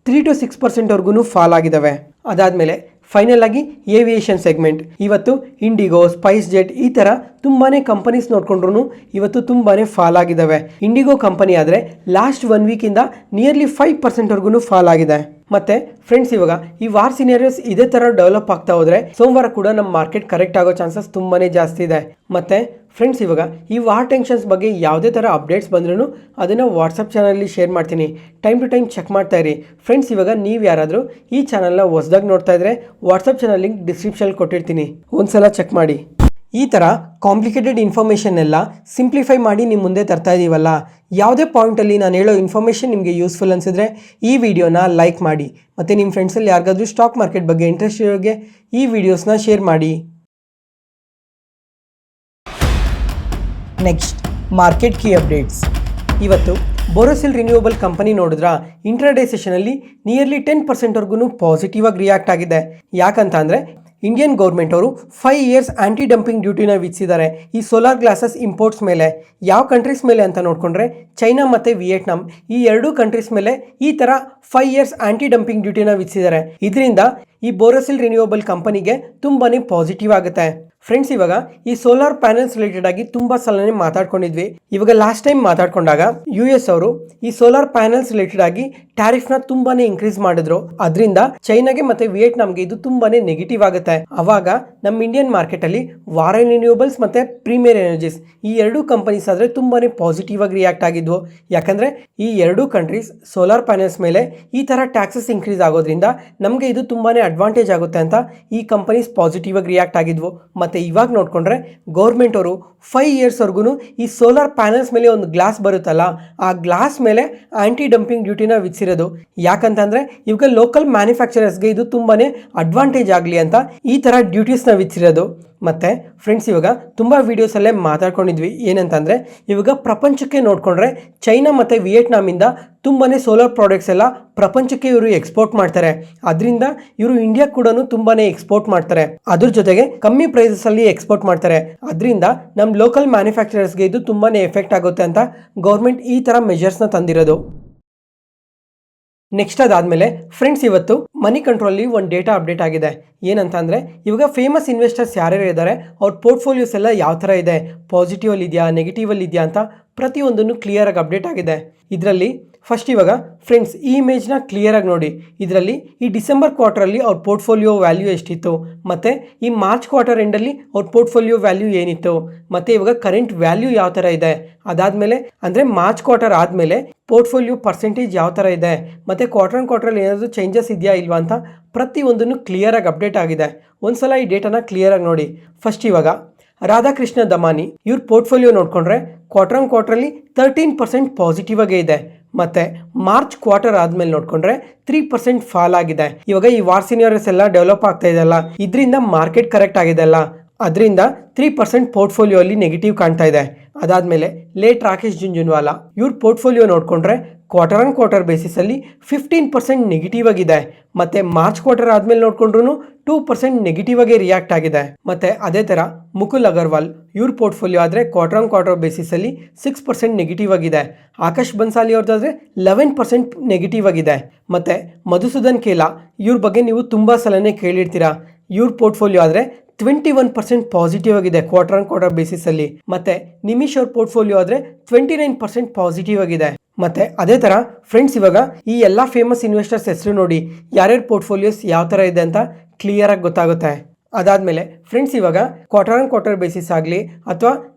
Speaker 1: 3 to 6%ವರ್ಗೂ ಫಾಲ್ ಆಗಿದ್ದಾವೆ. ಅದಾದಮೇಲೆ ಫೈನಲ್ ಆಗಿ ಏವಿಯೇಷನ್ ಸೆಗ್ಮೆಂಟ್ ಇವತ್ತು ಇಂಡಿಗೋ, ಸ್ಪೈಸ್ ಜೆಟ್ ಈ ಥರ ತುಂಬಾ ಕಂಪನೀಸ್ ನೋಡಿಕೊಂಡ್ರು ಇವತ್ತು ತುಂಬಾ ಫಾಲ್ ಆಗಿದ್ದಾವೆ. ಇಂಡಿಗೋ ಕಂಪನಿ ಆದರೆ ಲಾಸ್ಟ್ 1 ವೀಕಿಂದ ನಿಯರ್ಲಿ 5%ವರ್ಗೂ ಫಾಲ್ ಆಗಿದೆ. ಮತ್ತು ಫ್ರೆಂಡ್ಸ್ ಇವಾಗ ಈ ವಾರ್ ಸಿನಾರಿಯೋಸ್ ಇದೇ ಥರ ಡೆವಲಪ್ ಆಗ್ತಾ ಹೋದರೆ ಸೋಮವಾರ ಕೂಡ ನಮ್ಮ ಮಾರ್ಕೆಟ್ ಕರೆಕ್ಟ್ ಆಗೋ ಚಾನ್ಸಸ್ ತುಂಬಾ ಜಾಸ್ತಿ ಇದೆ. ಮತ್ತು ಫ್ರೆಂಡ್ಸ್ ಇವಾಗ ಈ ವಾರ್ ಟೆನ್ಷನ್ಸ್ ಬಗ್ಗೆ ಯಾವುದೇ ಥರ ಅಪ್ಡೇಟ್ಸ್ ಬಂದ್ರೂ ಅದನ್ನು ವಾಟ್ಸಪ್ ಚಾನಲಲ್ಲಿ ಶೇರ್ ಮಾಡ್ತೀನಿ. ಟೈಮ್ ಟು ಟೈಮ್ ಚೆಕ್ ಮಾಡ್ತಾ ಇರಿ. ಫ್ರೆಂಡ್ಸ್ ಇವಾಗ ನೀವು ಯಾರಾದರೂ ಈ ಚಾನಲ್ನ ಹೊಸದಾಗಿ ನೋಡ್ತಾ ಇದ್ದರೆ ವಾಟ್ಸಪ್ ಚಾನಲ್ ಲಿಂಕ್ ಡಿಸ್ಕ್ರಿಪ್ಷನಲ್ಲಿ ಕೊಟ್ಟಿರ್ತೀನಿ, ಒಂದ್ಸಲ ಚೆಕ್ ಮಾಡಿ. ಈ ಥರ ಕಾಂಪ್ಲಿಕೇಟೆಡ್ ಇನ್ಫಾರ್ಮೇಷನ್ ಎಲ್ಲ ಸಿಂಪ್ಲಿಫೈ ಮಾಡಿ ನಿಮ್ಮ ಮುಂದೆ ತರ್ತಾ ಇದ್ದೀವಲ್ಲ. ಯಾವುದೇ ಪಾಯಿಂಟಲ್ಲಿ ನಾನು ಹೇಳೋ ಇನ್ಫಾರ್ಮೇಷನ್ ನಿಮಗೆ ಯೂಸ್ಫುಲ್ ಅನಿಸಿದ್ರೆ ಈ ವಿಡಿಯೋನ ಲೈಕ್ ಮಾಡಿ. ಮತ್ತು ನಿಮ್ಮ ಫ್ರೆಂಡ್ಸಲ್ಲಿ ಯಾರಿಗಾದ್ರೂ ಸ್ಟಾಕ್ ಮಾರ್ಕೆಟ್ ಬಗ್ಗೆ ಇಂಟ್ರೆಸ್ಟ್ ಇರೋರಿಗೆ ಈ ವಿಡಿಯೋಸ್ನ ಶೇರ್ ಮಾಡಿ. Next market key updates. ಇವತ್ತು ಬೋರೋಸಿಲ್ ರಿನ್ಯೂವಬಲ್ ಕಂಪನಿ ನೋಡಿದ್ರ ಇಂಟ್ರಾಡೇ ಸೆಷನಲ್ಲಿ ನಿಯರ್ಲಿ 10%ವರ್ಗೂ ಪಾಸಿಟಿವ್ ಆಗಿ ರಿಯಾಕ್ಟ್ ಆಗಿದೆ. ಯಾಕಂತ ಅಂದರೆ ಇಂಡಿಯನ್ ಗೌರ್ಮೆಂಟ್ ಅವರು 5 years ಆ್ಯಂಟಿ ಡಂಪಿಂಗ್ ಡ್ಯೂಟಿನ ವಿಧಿಸಿದ್ದಾರೆ ಈ ಸೋಲಾರ್ ಗ್ಲಾಸಸ್ ಇಂಪೋರ್ಟ್ಸ್ ಮೇಲೆ. ಯಾವ ಕಂಟ್ರೀಸ್ ಮೇಲೆ ಅಂತ ನೋಡಿಕೊಂಡ್ರೆ ಚೈನಾ ಮತ್ತು ವಿಯೆಟ್ನಾಂ ಈ 2 ಕಂಟ್ರೀಸ್ ಮೇಲೆ ಈ ಥರ 5 years ಆ್ಯಂಟಿ ಡಂಪಿಂಗ್ ಡ್ಯೂಟಿನ ವಿಧಿಸಿದ್ದಾರೆ. ಇದರಿಂದ ಈ ಬೋರೋಸಿಲ್ ರಿನ್ಯೂವಬಲ್ ಕಂಪನಿಗೆ ತುಂಬಾ ಪಾಸಿಟಿವ್ ಆಗುತ್ತೆ. ಫ್ರೆಂಡ್ಸ್ ಇವಾಗ ಈ ಸೋಲಾರ್ ಪ್ಯಾನೆಲ್ಸ್ ರಿಲೇಟೆಡ್ ಆಗಿ ತುಂಬ ಸಲನೇ ಮಾತಾಡ್ಕೊಂಡಿದ್ವಿ. ಇವಾಗ ಲಾಸ್ಟ್ ಟೈಮ್ ಮಾತಾಡ್ಕೊಂಡಾಗ US ಅವರು ಈ ಸೋಲಾರ್ ಪ್ಯಾನೆಲ್ಸ್ ರಿಲೇಟೆಡ್ ಆಗಿ ಟ್ಯಾರಿಫ್ನ ತುಂಬಾನೇ ಇನ್ಕ್ರೀಸ್ ಮಾಡಿದ್ರು. ಅದರಿಂದ ಚೈನಾಗೆ ಮತ್ತೆ ವಿಯೆಟ್ನಾಂಗೆ ಇದು ತುಂಬಾನೇ ನೆಗೆಟಿವ್ ಆಗುತ್ತೆ. ಅವಾಗ ನಮ್ಮ ಇಂಡಿಯನ್ ಮಾರ್ಕೆಟ್ ಅಲ್ಲಿ ವಾರನ್ ರಿನ್ಯೂವಬಲ್ಸ್ ಮತ್ತೆ ಪ್ರೀಮಿಯರ್ ಎನರ್ಜೀಸ್ ಈ 2 ಕಂಪನೀಸ್ ಆದ್ರೆ ತುಂಬಾನೇ ಪಾಸಿಟಿವ್ ಆಗಿ ರಿಯಾಕ್ಟ್ ಆಗಿದ್ವು. ಯಾಕಂದ್ರೆ ಈ 2 ಕಂಟ್ರೀಸ್ ಸೋಲಾರ್ ಪ್ಯಾನೆಲ್ಸ್ ಮೇಲೆ ಈ ತರ ಟ್ಯಾಕ್ಸಸ್ ಇನ್ಕ್ರೀಸ್ ಆಗೋದ್ರಿಂದ ನಮಗೆ ಇದು ತುಂಬಾನೇ ಅಡ್ವಾಂಟೇಜ್ ಆಗುತ್ತೆ ಅಂತ ಈ ಕಂಪನೀಸ್ ಪಾಸಿಟಿವ್ ಆಗಿ ರಿಯಾಕ್ಟ್ ಆಗಿದ್ವು. ಮತ್ತೆ ಇವಾಗ ನೋಡ್ಕೊಂಡ್ರೆ ಗೌರ್ಮೆಂಟ್ ಅವರು 5 years ವರ್ಗು ಈ ಸೋಲಾರ್ ಪ್ಯಾನೆಲ್ಸ್ ಮೇಲೆ ಒಂದು ಗ್ಲಾಸ್ ಬರುತ್ತಲ್ಲ ಆ ಗ್ಲಾಸ್ ಮೇಲೆ ಆಂಟಿ ಡಂಪಿಂಗ್ ಡ್ಯೂಟಿನ ವಿಧಿಸಿರೋದು. ಯಾಕಂತಂದ್ರೆ ಇವಾಗ ಲೋಕಲ್ ಮ್ಯಾನುಫ್ಯಾಕ್ಚರರ್ಸ್ಗೆ ಇದು ತುಂಬಾನೇ ಅಡ್ವಾಂಟೇಜ್ ಆಗಲಿ ಅಂತ ಈ ತರ ಡ್ಯೂಟೀಸ್ನ ವಿಧಿಸಿರೋದು. ಮತ್ತು ಫ್ರೆಂಡ್ಸ್ ಇವಾಗ ತುಂಬ ವೀಡಿಯೋಸಲ್ಲೇ ಮಾತಾಡ್ಕೊಂಡಿದ್ವಿ ಏನಂತಂದರೆ ಇವಾಗ ಪ್ರಪಂಚಕ್ಕೆ ನೋಡಿಕೊಂಡ್ರೆ ಚೈನಾ ಮತ್ತು ವಿಯೆಟ್ನಾಮಿಂದ ತುಂಬಾ ಸೋಲಾರ್ ಪ್ರಾಡಕ್ಟ್ಸ್ ಎಲ್ಲ ಪ್ರಪಂಚಕ್ಕೆ ಇವರು ಎಕ್ಸ್ಪೋರ್ಟ್ ಮಾಡ್ತಾರೆ. ಅದರಿಂದ ಇವರು ಇಂಡಿಯಾ ಕೂಡ ತುಂಬಾ ಎಕ್ಸ್ಪೋರ್ಟ್ ಮಾಡ್ತಾರೆ. ಅದ್ರ ಜೊತೆಗೆ ಕಮ್ಮಿ ಪ್ರೈಸಸಲ್ಲಿ ಎಕ್ಸ್ಪೋರ್ಟ್ ಮಾಡ್ತಾರೆ. ಅದರಿಂದ ನಮ್ಮ ಲೋಕಲ್ ಮ್ಯಾನುಫ್ಯಾಕ್ಚರರ್ಸ್ಗೆ ಇದು ತುಂಬಾ ಎಫೆಕ್ಟ್ ಆಗುತ್ತೆ ಅಂತ ಗೌರ್ಮೆಂಟ್ ಈ ಥರ ಮೆಜರ್ಸ್ನ ತಂದಿರೋದು. ನೆಕ್ಸ್ಟ್ ಅದಾದಮೇಲೆ ಫ್ರೆಂಡ್ಸ್ ಇವತ್ತು ಮನಿ ಕಂಟ್ರೋಲಲ್ಲಿ ಒಂದು ಡೇಟಾ ಅಪ್ಡೇಟ್ ಆಗಿದೆ. ಏನಂತ ಅಂದರೆ ಇವಾಗ ಫೇಮಸ್ ಇನ್ವೆಸ್ಟರ್ಸ್ ಯಾರ್ಯಾರು ಇದ್ದಾರೆ ಅವ್ರ ಪೋರ್ಟ್ಫೋಲಿಯೋಸ್ ಎಲ್ಲ ಯಾವ ಥರ ಇದೆ, ಪಾಸಿಟಿವಲ್ಲಿ ಇದೆಯಾ ನೆಗೆಟಿವಲ್ಲಿ ಇದೆಯಾ ಅಂತ ಪ್ರತಿಯೊಂದನ್ನು ಕ್ಲಿಯರಾಗಿ ಅಪ್ಡೇಟ್ ಆಗಿದೆ. ಇದರಲ್ಲಿ ಫಸ್ಟ್ ಇವಾಗ ಫ್ರೆಂಡ್ಸ್ ಈ ಇಮೇಜ್ನ ಕ್ಲಿಯರಾಗಿ ನೋಡಿ. ಇದರಲ್ಲಿ ಈ ಡಿಸೆಂಬರ್ ಕ್ವಾರ್ಟರಲ್ಲಿ ಅವ್ರ ಪೋರ್ಟ್ಫೋಲಿಯೋ ವ್ಯಾಲ್ಯೂ ಎಷ್ಟಿತ್ತು, ಮತ್ತು ಈ ಮಾರ್ಚ್ ಕ್ವಾರ್ಟರ್ ಎಂಡಲ್ಲಿ ಅವ್ರ ಪೋರ್ಟ್ಫೋಲಿಯೋ ವ್ಯಾಲ್ಯೂ ಏನಿತ್ತು, ಮತ್ತು ಇವಾಗ ಕರೆಂಟ್ ವ್ಯಾಲ್ಯೂ ಯಾವ ಥರ ಇದೆ, ಅದಾದಮೇಲೆ ಅಂದರೆ ಮಾರ್ಚ್ ಕ್ವಾರ್ಟರ್ ಆದಮೇಲೆ ಪೋರ್ಟ್ಫೋಲಿಯೋ ಪರ್ಸೆಂಟೇಜ್ ಯಾವ ಥರ ಇದೆ, ಮತ್ತು ಕ್ವಾರ್ಟರಲ್ಲಿ ಏನಾದರೂ ಚೇಂಜಸ್ ಇದೆಯಾ ಇಲ್ವಾ ಅಂತ ಪ್ರತಿಯೊಂದನ್ನು ಕ್ಲಿಯರಾಗಿ ಅಪ್ಡೇಟ್ ಆಗಿದೆ. ಒಂದ್ಸಲ ಈ ಡೇಟಾನ ಕ್ಲಿಯರಾಗಿ ನೋಡಿ. ಫಸ್ಟ್ ಇವಾಗ ರಾಧಾಕೃಷ್ಣ ದಮಾನಿ ಇವ್ರ ಪೋರ್ಟ್ಫೋಲಿಯೋ ನೋಡಿಕೊಂಡ್ರೆ ಕ್ವಾರ್ಟರಲ್ಲಿ 13% ಪಾಸಿಟಿವ್ ಆಗೇ ಇದೆ. ಮತ್ತು ಮಾರ್ಚ್ ಕ್ವಾರ್ಟರ್ ಆದಮೇಲೆ ನೋಡಿಕೊಂಡ್ರೆ 3% ಫಾಲ್ ಆಗಿದೆ. ಇವಾಗ ಈ ವಾರ್ ಸಿನಾರಿಯೋಸ್ ಎಲ್ಲ ಡೆವಲಪ್ ಆಗ್ತಾ ಇದೆಯಲ್ಲ, ಇದರಿಂದ ಮಾರ್ಕೆಟ್ ಕರೆಕ್ಟ್ ಆಗಿದೆ ಅಲ್ಲ, ಅದರಿಂದ 3% ಪೋರ್ಟ್ಫೋಲಿಯೋ ಅಲ್ಲಿ ನೆಗೆಟಿವ್ ಕಾಣ್ತಾ ಇದೆ. ಅದಾದಮೇಲೆ ಲೇಟ್ ರಾಕೇಶ್ ಜುಂಜುನ್ವಾಲಾ ಇವ್ರ ಪೋರ್ಟ್ಫೋಲಿಯೋ ನೋಡಿಕೊಂಡ್ರೆ ಕ್ವಾರ್ಟರ್ ಬೇಸಿಸಲ್ಲಿ 15% ನೆಗೆಟಿವ್ ಆಗಿದೆ. ಮತ್ತೆ ಮಾರ್ಚ್ ಕ್ವಾರ್ಟರ್ ಆದ್ಮೇಲೆ ನೋಡ್ಕೊಂಡ್ರು 2% ನೆಗೆಟಿವ್ ಆಗಿ ರಿಯಾಕ್ಟ್ ಆಗಿದೆ. ಮತ್ತೆ ಅದೇ ತರ ಮುಕುಲ್ ಅಗರ್ವಾಲ್ ಇವ್ರ ಪೋರ್ಟ್ಫೋಲಿಯೋ ಆದ್ರೆ ಕ್ವಾರ್ಟರ್ ಬೇಸಿಸ್ ಅಲ್ಲಿ 6% ನೆಗೆಟಿವ್ ಆಗಿದೆ. ಆಕಾಶ್ ಬನ್ಸಾಲಿ ಅವ್ರದ್ದಾದ್ರೆ 11% ನೆಗೆಟಿವ್ ಆಗಿದೆ. ಮತ್ತೆ ಮಧುಸೂದನ್ ಕೇಲಾ ಇವ್ರ ಬಗ್ಗೆ ನೀವು ತುಂಬಾ ಸಲನೇ ಕೇಳಿರ್ತೀರಾ. ಇವ್ರ ಪೋರ್ಟ್ಫೋಲಿಯೋ ಆದ್ರೆ 21% ಪಾಸಿಟಿವ್ ಆಗಿದೆ ಕ್ವಾರ್ಟರ್ ಬೇಸಿಸ್ ಅಲ್ಲಿ. ಮತ್ತೆ ನಿಮಿಷ್ ಅವ್ರ ಪೋರ್ಟ್ಫೋಲಿಯೋ ಆದ್ರೆ 29% ಪಾಸಿಟಿವ್ ಆಗಿದೆ. ಮತ್ತೆ ಅದೇ ತರ ಫ್ರೆಂಡ್ಸ್, ಇವಾಗ ಈ ಎಲ್ಲಾ ಫೇಮಸ್ ಇನ್ವೆಸ್ಟರ್ಸ್ ಹೆಸರು ನೋಡಿ ಯಾರ್ಯಾರ ಪೋರ್ಟ್ಫೋಲಿಯೋಸ್ ಯಾವ ತರ ಇದೆ ಅಂತ ಕ್ಲಿಯರ್ ಆಗಿ ಗೊತ್ತಾಗುತ್ತೆ. ಅದಾದ್ಮೇಲೆ ಫ್ರೆಂಡ್ಸ್, ಇವಾಗ ಕ್ವಾರ್ಟರ್ ಬೇಸಿಸ್ ಆಗಲಿ ಅಥವಾ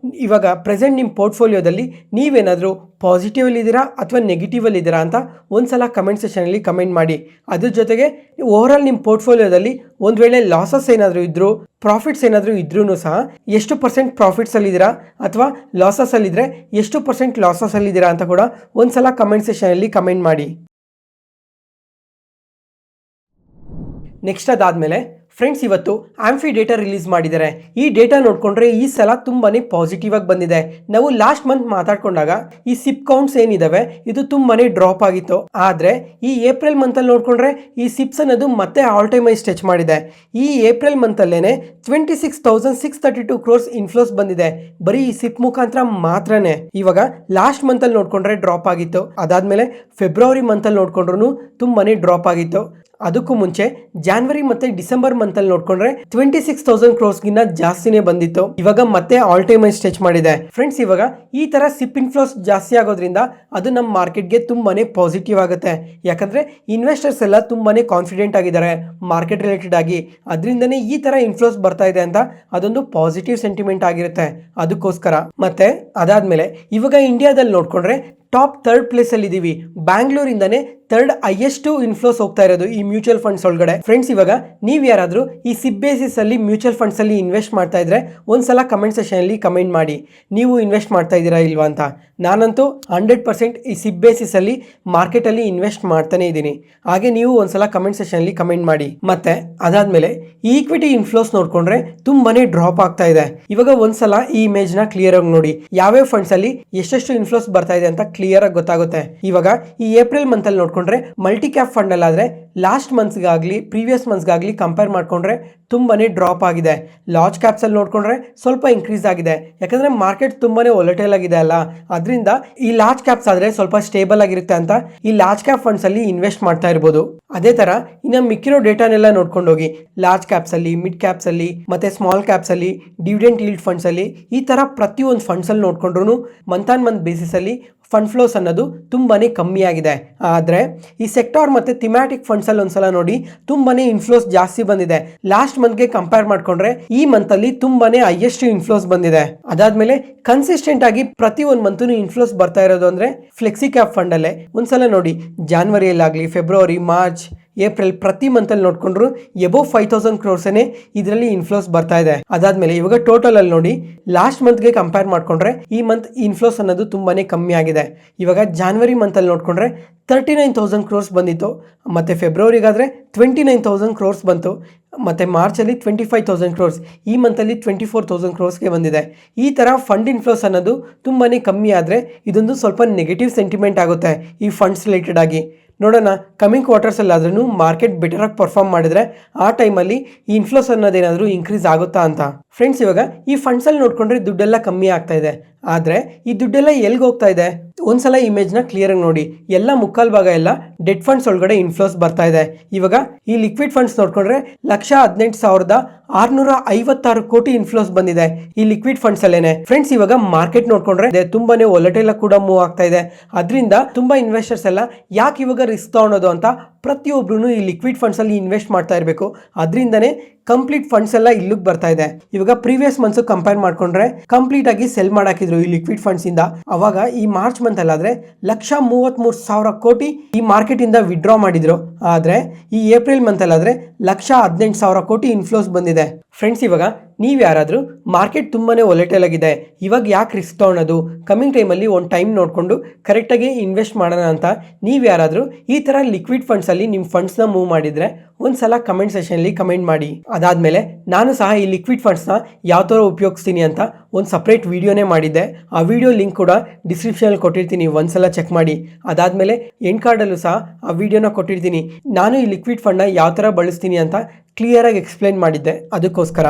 Speaker 1: ಇವಾಗ ಪ್ರೆಸೆಂಟ್ ನಿಮ್ಮ ಪೋರ್ಟ್ಫೋಲಿಯೋದಲ್ಲಿ ನೀವೇನಾದರೂ ಪಾಸಿಟಿವ್ ಅಲ್ಲಿ ಇದ್ದೀರಾ ಅಥವಾ ನೆಗೆಟಿವ್ ಅಲ್ಲಿ ಇದ್ದೀರಾ ಅಂತ ಒಂದ್ಸಲ ಕಮೆಂಟ್ ಸೆಷನಲ್ಲಿ ಕಮೆಂಟ್ ಮಾಡಿ. ಅದ್ರ ಜೊತೆಗೆ ಓವರ್ ಆಲ್ ನಿಮ್ಮ ಪೋರ್ಟ್ಫೋಲಿಯೋದಲ್ಲಿ ಒಂದು ವೇಳೆ ಲಾಸಸ್ ಏನಾದರೂ ಇದ್ರು, ಪ್ರಾಫಿಟ್ಸ್ ಏನಾದರೂ ಇದ್ರೂ ಸಹ ಎಷ್ಟು % ಪ್ರಾಫಿಟ್ಸ್ ಅಲ್ಲಿ ಇದ್ದೀರಾ ಅಥವಾ ಲಾಸಸ್ ಅಲ್ಲಿ ಇದ್ರೆ ಎಷ್ಟು % ಲಾಸಸ್ ಅಲ್ಲಿ ಇದ್ದೀರಾ ಅಂತ ಕೂಡ ಒಂದ್ಸಲ ಕಮೆಂಟ್ ಸೆಷನಲ್ಲಿ ಕಮೆಂಟ್ ಮಾಡಿ. ನೆಕ್ಸ್ಟ್ ಅದಾದ್ಮೇಲೆ ಫ್ರೆಂಡ್ಸ್, ಇವತ್ತು ಆಂಫಿ ಡೇಟಾ ರಿಲೀಸ್ ಮಾಡಿದ್ದಾರೆ. ಈ ಡೇಟಾ ನೋಡ್ಕೊಂಡ್ರೆ ಈ ಸಲ ತುಂಬಾನೇ ಪಾಸಿಟಿವ್ ಆಗಿ ಬಂದಿದೆ. ನಾವು ಲಾಸ್ಟ್ ಮಂತ್ ಮಾತಾಡ್ಕೊಂಡಾಗ ಈ ಸಿಪ್ ಕೌಂಟ್ಸ್ ಏನಿದಾವೆ ಇದು ತುಂಬಾನೇ ಡ್ರಾಪ್ ಆಗಿತ್ತು. ಆದ್ರೆ ಈ ಏಪ್ರಿಲ್ ಮಂತ್ ಅಲ್ಲಿ ನೋಡ್ಕೊಂಡ್ರೆ ಈ ಸಿಪ್ಸ್ ಅನ್ನೋದು ಮತ್ತೆ ಆಲ್ ಟೈಮ್ ಹೈ ಟಚ್ ಮಾಡಿದೆ. ಈ ಏಪ್ರಿಲ್ ಮಂತ್ ಅಲ್ಲೇನೆ 26,632 crores ಇನ್ಫ್ಲೋಸ್ ಬಂದಿದೆ ಬರೀ ಈ ಸಿಪ್ ಮುಖಾಂತರ ಮಾತ್ರನೇ. ಇವಾಗ ಲಾಸ್ಟ್ ಮಂತ್ ಅಲ್ಲಿ ನೋಡ್ಕೊಂಡ್ರೆ ಡ್ರಾಪ್ ಆಗಿತ್ತು. ಅದಾದ್ಮೇಲೆ ಫೆಬ್ರವರಿ ಮಂತ್ ಅಲ್ಲಿ ನೋಡ್ಕೊಂಡ್ರು ತುಂಬಾನೇ ಡ್ರಾಪ್ ಆಗಿತ್ತು. ಅದಕ್ಕೂ ಮುಂಚೆ ಜಾನ್ವರಿ ಮತ್ತೆ ಡಿಸೆಂಬರ್ ಮಂತ್ ಅಲ್ಲಿ ನೋಡ್ಕೊಂಡ್ರೆ 26,000 crores ಗಿನ್ನ ಜಾಸ್ತಿನೇ ಬಂದಿತ್ತು. ಇವಾಗ ಮತ್ತೆ ಆಲ್ ಟೈಮ್ ಹೈ ಟಚ್ ಮಾಡಿದೆ. ಫ್ರೆಂಡ್ಸ್, ಇವಾಗ ಈ ತರ ಸಿಪ್ ಇನ್ಫ್ಲೋಸ್ ಜಾಸ್ತಿ ಆಗೋದ್ರಿಂದ ಅದು ನಮ್ಮ ಮಾರ್ಕೆಟ್ಗೆ ತುಂಬಾನೇ ಪಾಸಿಟಿವ್ ಆಗುತ್ತೆ. ಯಾಕಂದ್ರೆ ಇನ್ವೆಸ್ಟರ್ಸ್ ಎಲ್ಲ ತುಂಬಾನೇ ಕಾನ್ಫಿಡೆಂಟ್ ಆಗಿದ್ದಾರೆ ಮಾರ್ಕೆಟ್ ರಿಲೇಟೆಡ್ ಆಗಿ. ಅದರಿಂದನೇ ಈ ತರ ಇನ್ಫ್ಲೋಸ್ ಬರ್ತಾ ಇದೆ ಅಂತ ಅದೊಂದು ಪಾಸಿಟಿವ್ ಸೆಂಟಿಮೆಂಟ್ ಆಗಿರುತ್ತೆ. ಅದಕ್ಕೋಸ್ಕರ ಮತ್ತೆ ಅದಾದ್ಮೇಲೆ ಇವಾಗ ಇಂಡಿಯಾದಲ್ಲಿ ನೋಡ್ಕೊಂಡ್ರೆ ಟಾಪ್ 3rd ಪ್ಲೇಸ್ ಅಲ್ಲಿ ಇದೀವಿ. ಬ್ಯಾಂಗ್ಳೂರಿಂದಾನೇ 3rd ಹೈಯೆಸ್ಟ್ ಇನ್ಫ್ಲೋಸ್ ಹೋಗ್ತಾ ಇರೋದು ಈ ಮ್ಯೂಚುವಲ್ ಫಂಡ್ಸ್ ಒಳಗಡೆ. ಫ್ರೆಂಡ್ಸ್, ಇವಾಗ ನೀವ್ ಯಾರಾದ್ರೂ ಈ ಸಿಪ್ ಬೇಸಿಸ್ ಅಲ್ಲಿ ಮ್ಯೂಚುವಲ್ ಫಂಡ್ಸ್ ಅಲ್ಲಿ ಇನ್ವೆಸ್ಟ್ ಮಾಡ್ತಾ ಇದ್ರೆ ಒಂದ್ಸಲ ಕಮೆಂಟ್ ಸೆಷನ್ ಅಲ್ಲಿ ಕಮೆಂಟ್ ಮಾಡಿ ನೀವು ಇನ್ವೆಸ್ಟ್ ಮಾಡ್ತಾ ಇದ್ದೀರಾ ಇಲ್ವಾ ಅಂತ. ನಾನಂತೂ 100% ಈ ಸಿಪ್ ಬೇಸಿಸ್ ಅಲ್ಲಿ ಮಾರ್ಕೆಟ್ ಅಲ್ಲಿ ಇನ್ವೆಸ್ಟ್ ಮಾಡ್ತಾನೆ ಇದ್ದೀನಿ. ಹಾಗೆ ನೀವು ಒಂದ್ಸಲ ಕಮೆಂಟ್ ಸೆಷನ್ ಅಲ್ಲಿ ಕಮೆಂಟ್ ಮಾಡಿ. ಮತ್ತೆ ಅದಾದ್ಮೇಲೆ ಈ ಈಕ್ವಿಟಿ ಇನ್ಫ್ಲೋಸ್ ನೋಡ್ಕೊಂಡ್ರೆ ತುಂಬಾನೇ ಡ್ರಾಪ್ ಆಗ್ತಾ ಇದೆ. ಇವಾಗ ಒಂದ್ಸಲ ಈ ಇಮೇಜ್ ನ ಕ್ಲಿಯರ್ ಆಗಿ ನೋಡಿ ಯಾವ್ಯಾವ ಫಂಡ್ಸ್ ಅಲ್ಲಿ ಎಷ್ಟೆಷ್ಟು ಇನ್ಫ್ಲೋಸ್ ಬರ್ತಾ ಇದೆ ಅಂತ ಕ್ಲಿಯರ್ ಆಗಿ ಗೊತ್ತಾಗುತ್ತೆ. ಇವಾಗ ಈ ಏಪ್ರಿಲ್ ಮಂತ್ ಅಲ್ಲಿ ನೋಡ್ಕೊಂಡ್ರೆ ಮಲ್ಟಿ ಕ್ಯಾಪ್ ಫಂಡ್ ಅಲ್ಲಾದ್ರೆ ಲಾಸ್ಟ್ ಮಂತ್ಸ್ಗಾಗ್ಲಿ ಪ್ರೀವಿಯಸ್ ಮಂತ್ಸ್ಗಾಗ್ಲಿ ಕಂಪೇರ್ ಮಾಡ್ಕೊಂಡ್ರೆ ತುಂಬಾನೇ ಡ್ರಾಪ್ ಆಗಿದೆ. ಲಾರ್ಜ್ ಕ್ಯಾಪ್ಸ್ ಅಲ್ಲಿ ನೋಡ್ಕೊಂಡ್ರೆ ಸ್ವಲ್ಪ ಇನ್ಕ್ರೀಸ್ ಆಗಿದೆ. ಯಾಕಂದ್ರೆ ಮಾರ್ಕೆಟ್ ತುಂಬಾನೇ ವೊಲಟೈಲ್ ಆಗಿದೆ ಅಲ್ಲ, ಅದರಿಂದ ಈ ಲಾರ್ಜ್ ಕ್ಯಾಪ್ಸ್ ಆದ್ರೆ ಸ್ವಲ್ಪ ಸ್ಟೇಬಲ್ ಆಗಿರುತ್ತೆ ಅಂತ ಈ ಲಾರ್ಜ್ ಕ್ಯಾಪ್ ಫಂಡ್ಸ್ ಅಲ್ಲಿ ಇನ್ವೆಸ್ಟ್ ಮಾಡ್ತಾ ಇರಬಹುದು. ಅದೇ ತರ ಇನ್ನು ಮಿಕ್ಕಿರೋ ಡೇಟಾನೆಲ್ಲ ನೋಡ್ಕೊಂಡು ಹೋಗಿ ಲಾರ್ಜ್ ಕ್ಯಾಪ್ಸ್ ಅಲ್ಲಿ, ಮಿಡ್ ಕ್ಯಾಪ್ಸ್ ಅಲ್ಲಿ ಮತ್ತೆ ಸ್ಮಾಲ್ ಕ್ಯಾಪ್ಸ್ ಅಲ್ಲಿ, ಡಿವಿಡೆಂಡ್ ಈಲ್ಡ್ ಫಂಡ್ಸ್ ಅಲ್ಲಿ ಈ ತರ ಪ್ರತಿಯೊಂದು ಫಂಡ್ಸ್ ಅಲ್ಲಿ ನೋಡ್ಕೊಂಡ್ರು ಮಂತ್ ಆನ್ ಮಂತ್ ಬೇಸಿಸ್ ಅಲ್ಲಿ ಫಂಡ್ ಫ್ಲೋಸ್ ಅನ್ನೋದು ತುಂಬಾನೇ ಕಮ್ಮಿ ಆಗಿದೆ. ಆದ್ರೆ ಈ ಸೆಕ್ಟಾರ್ ಮತ್ತೆ ಥಿಮ್ಯಾಟಿಕ್ ಫಂಡ್ಸ್ ಅಲ್ಲಿ ಒಂದ್ಸಲ ನೋಡಿ ತುಂಬಾನೇ ಇನ್ಫ್ಲೋಸ್ ಜಾಸ್ತಿ ಬಂದಿದೆ. ಲಾಸ್ಟ್ ಮಂತ್ ಗೆ ಕಂಪೇರ್ ಮಾಡ್ಕೊಂಡ್ರೆ ಈ ಮಂತ್ ಅಲ್ಲಿ ತುಂಬಾನೇ ಹೈಯೆಸ್ಟ್ ಇನ್ಫ್ಲೋಸ್ ಬಂದಿದೆ. ಅದಾದ್ಮೇಲೆ ಕನ್ಸಿಸ್ಟೆಂಟ್ ಆಗಿ ಪ್ರತಿ ಒಂದು ಮಂತ್ ಇನ್ಫ್ಲೋಸ್ ಬರ್ತಾ ಇರೋದು ಅಂದ್ರೆ ಫ್ಲೆಕ್ಸಿ ಕ್ಯಾಪ್ ಫಂಡ್ ಅಲ್ಲೇ. ಒಂದ್ಸಲ ನೋಡಿ ಜಾನ್ವರಿಯಲ್ಲಾಗ್ಲಿ, ಫೆಬ್ರವರಿ, ಮಾರ್ಚ್, ಏಪ್ರಿಲ್ ಪ್ರತಿ ಮಂತ್ ಅಲ್ಲಿ ನೋಡ್ಕೊಂಡ್ರು ಎಬೋವ್ 5,000 crores ಇದರಲ್ಲಿ ಇನ್ಫ್ಲೋಸ್ ಬರ್ತಾ ಇದೆ. ಅದಾದ್ಮೇಲೆ ಇವಾಗ ಟೋಟಲ್ ಅಲ್ಲಿ ನೋಡಿ ಲಾಸ್ಟ್ ಮಂತ್ ಗೆ ಕಂಪೇರ್ ಮಾಡ್ಕೊಂಡ್ರೆ ಈ ಮಂತ್ ಇನ್ಫ್ಲೋಸ್ ಅನ್ನೋದು ತುಂಬಾನೇ ಕಮ್ಮಿ ಆಗಿದೆ. ಇವಾಗ ಜಾನ್ವರಿ ಮಂತ್ ಅಲ್ಲಿ ನೋಡ್ಕೊಂಡ್ರೆ 39,000 crores ಬಂದಿತ್ತು. ಮತ್ತೆ ಫೆಬ್ರವರಿಗಾದ್ರೆ 29,000 crores ಬಂತು. ಮತ್ತೆ ಮಾರ್ಚ್ ಅಲ್ಲಿ 25,000 crores, ಈ ಮಂತ್ ಅಲ್ಲಿ 24,000 crores ಬಂದಿದೆ. ಈ ತರ ಫಂಡ್ ಇನ್ಫ್ಲೋಸ್ ಅನ್ನೋದು ತುಂಬಾನೇ ಕಮ್ಮಿ ಆದ್ರೆ ಇದೊಂದು ಸ್ವಲ್ಪ ನೆಗೆಟಿವ್ ಸೆಂಟಿಮೆಂಟ್ ಆಗುತ್ತೆ ಈ ಫಂಡ್ಸ್ ರಿಲೇಟೆಡ್ ಆಗಿ. ನೋಡೋಣ ಕಮಿಂಗ್ ಕ್ವಾರ್ಟರ್ಸ್ ಅಲ್ಲಾದ್ರೂ ಮಾರ್ಕೆಟ್ ಬೆಟರ್ ಆಗಿ ಪರ್ಫಾರ್ಮ್ ಮಾಡಿದ್ರೆ ಆ ಟೈಮಲ್ಲಿ ಈ ಇನ್ಫ್ಲೋಸ್ ಅನ್ನೋದೇನಾದ್ರೂ ಇನ್ಕ್ರೀಸ್ ಆಗುತ್ತಾ ಅಂತ. ಫ್ರೆಂಡ್ಸ್, ಇವಾಗ ಈ ಫಂಡ್ಸ್ ಅಲ್ಲಿ ನೋಡ್ಕೊಂಡ್ರೆ ದುಡ್ಡೆಲ್ಲ ಕಮ್ಮಿ ಆಗ್ತಾ ಇದೆ. ಆದ್ರೆ ಈ ದುಡ್ಡೆಲ್ಲ ಎಲ್ಗೆ ಹೋಗ್ತಾ ಇದೆ? ಒಂದ್ಸಲ ಇಮೇಜ್ ನ ಕ್ಲಿಯರ್ ಆಗಿ ನೋಡಿ. ಎಲ್ಲ ಮುಕ್ಕಾಲ್ ಭಾಗ ಎಲ್ಲ ಡೆಟ್ ಫಂಡ್ಸ್ ಒಳಗಡೆ ಇನ್ಫ್ಲೋಸ್ ಬರ್ತಾ ಇದೆ. ಇವಾಗ ಈ ಲಿಕ್ವಿಡ್ ಫಂಡ್ಸ್ ನೋಡ್ಕೊಂಡ್ರೆ 1,18,656 ಕೋಟಿ ಇನ್ಫ್ಲೋಸ್ ಬಂದಿದೆ ಈ ಲಿಕ್ವಿಡ್ ಫಂಡ್ಸ್ ಅಲ್ಲೇನೆ. ಫ್ರೆಂಡ್ಸ್, ಇವಾಗ ಮಾರ್ಕೆಟ್ ನೋಡ್ಕೊಂಡ್ರೆ ತುಂಬಾನೇ ವೊಲಟೈಲ್ ಕೂಡ ಮೂವ್ ಆಗ್ತಾ ಇದೆ. ಅದರಿಂದ ತುಂಬಾ ಇನ್ವೆಸ್ಟರ್ಸ್ ಎಲ್ಲ ಯಾಕೆ ಇವಾಗ ರಿಸ್ಕ್ ತಗೊಳೋದು ಅಂತ ಪ್ರತಿಯೊಬ್ರು ಈ ಲಿಕ್ವಿಡ್ ಫಂಡ್ಸ್ ಅಲ್ಲಿ ಇನ್ವೆಸ್ಟ್ ಮಾಡ್ತಾ ಇರಬೇಕು. ಅದರಿಂದನೇ ಕಂಪ್ಲೀಟ್ ಫಂಡ್ಸ್ ಎಲ್ಲ ಇಲ್ಲಿಗೆ ಬರ್ತಾ ಇದೆ. ಇವಾಗ ಪ್ರೀವಿಯಸ್ ಮಂತ್ಸ್ ಕಂಪೇರ್ ಮಾಡ್ಕೊಂಡ್ರೆ ಕಂಪ್ಲೀಟ್ ಆಗಿ ಸೆಲ್ ಮಾಡಾಕಿದ್ರು ಈ ಲಿಕ್ವಿಡ್ ಫಂಡ್ಸ್ ಇಂದ. ಅವಾಗ ಈ ಮಾರ್ಚ್ ಮಂತ್ ಅಲ್ಲಾದ್ರೆ 1,33,000 ಕೋಟಿ ಈ ಮಾರ್ಕೆಟ್ ಇಂದ ವಿಡ್ರಾ ಮಾಡಿದ್ರು. ಆದ್ರೆ ಈ ಏಪ್ರಿಲ್ ಮಂತ್ ಅಲ್ಲಾದ್ರೆ 1,18,000 ಕೋಟಿ ಇನ್ಫ್ಲೋಸ್ ಬಂದಿದೆ. ಫ್ರೆಂಡ್ಸ್, ಇವಾಗ ನೀವು ಯಾರಾದರೂ ಮಾರ್ಕೆಟ್ ತುಂಬಾ ವೊಲೆಟೈಲ್ ಆಗಿದೆ, ಇವಾಗ ಯಾಕೆ ರಿಸ್ಕ್ ತೊಗೊಳೋದು, ಕಮಿಂಗ್ ಟೈಮಲ್ಲಿ ಒಂದು ಟೈಮ್ ನೋಡಿಕೊಂಡು ಕರೆಕ್ಟಾಗಿ ಇನ್ವೆಸ್ಟ್ ಮಾಡೋಣ ಅಂತ ನೀವು ಯಾರಾದರೂ ಈ ಥರ ಲಿಕ್ವಿಡ್ ಫಂಡ್ಸಲ್ಲಿ ನಿಮ್ಮ ಫಂಡ್ಸ್ನ ಮೂವ್ ಮಾಡಿದರೆ ಒಂದು ಸಲ ಕಮೆಂಟ್ ಸೆಷನಲ್ಲಿ ಕಮೆಂಟ್ ಮಾಡಿ. ಅದಾದಮೇಲೆ ನಾನು ಸಹ ಈ ಲಿಕ್ವಿಡ್ ಫಂಡ್ಸ್ನ ಯಾವ ಥರ ಉಪಯೋಗಿಸ್ತೀನಿ ಅಂತ ಒಂದು ಸಪ್ರೇಟ್ ವೀಡಿಯೋನೇ ಮಾಡಿದ್ದೆ. ಆ ವಿಡಿಯೋ ಲಿಂಕ್ ಕೂಡ ಡಿಸ್ಕ್ರಿಪ್ಷನಲ್ಲಿ ಕೊಟ್ಟಿರ್ತೀನಿ, ಒಂದ್ಸಲ ಚೆಕ್ ಮಾಡಿ. ಅದಾದಮೇಲೆ ಎಂಡ್ ಕಾರ್ಡಲ್ಲೂ ಸಹ ಆ ವಿಡಿಯೋನ ಕೊಟ್ಟಿರ್ತೀನಿ. ನಾನು ಈ ಲಿಕ್ವಿಡ್ ಫಂಡ್ನ ಯಾವ ಥರ ಬಳಸ್ತೀನಿ ಅಂತ ಕ್ಲಿಯರಾಗಿ ಎಕ್ಸ್ಪ್ಲೇನ್ ಮಾಡಿದ್ದೆ, ಅದಕ್ಕೋಸ್ಕರ.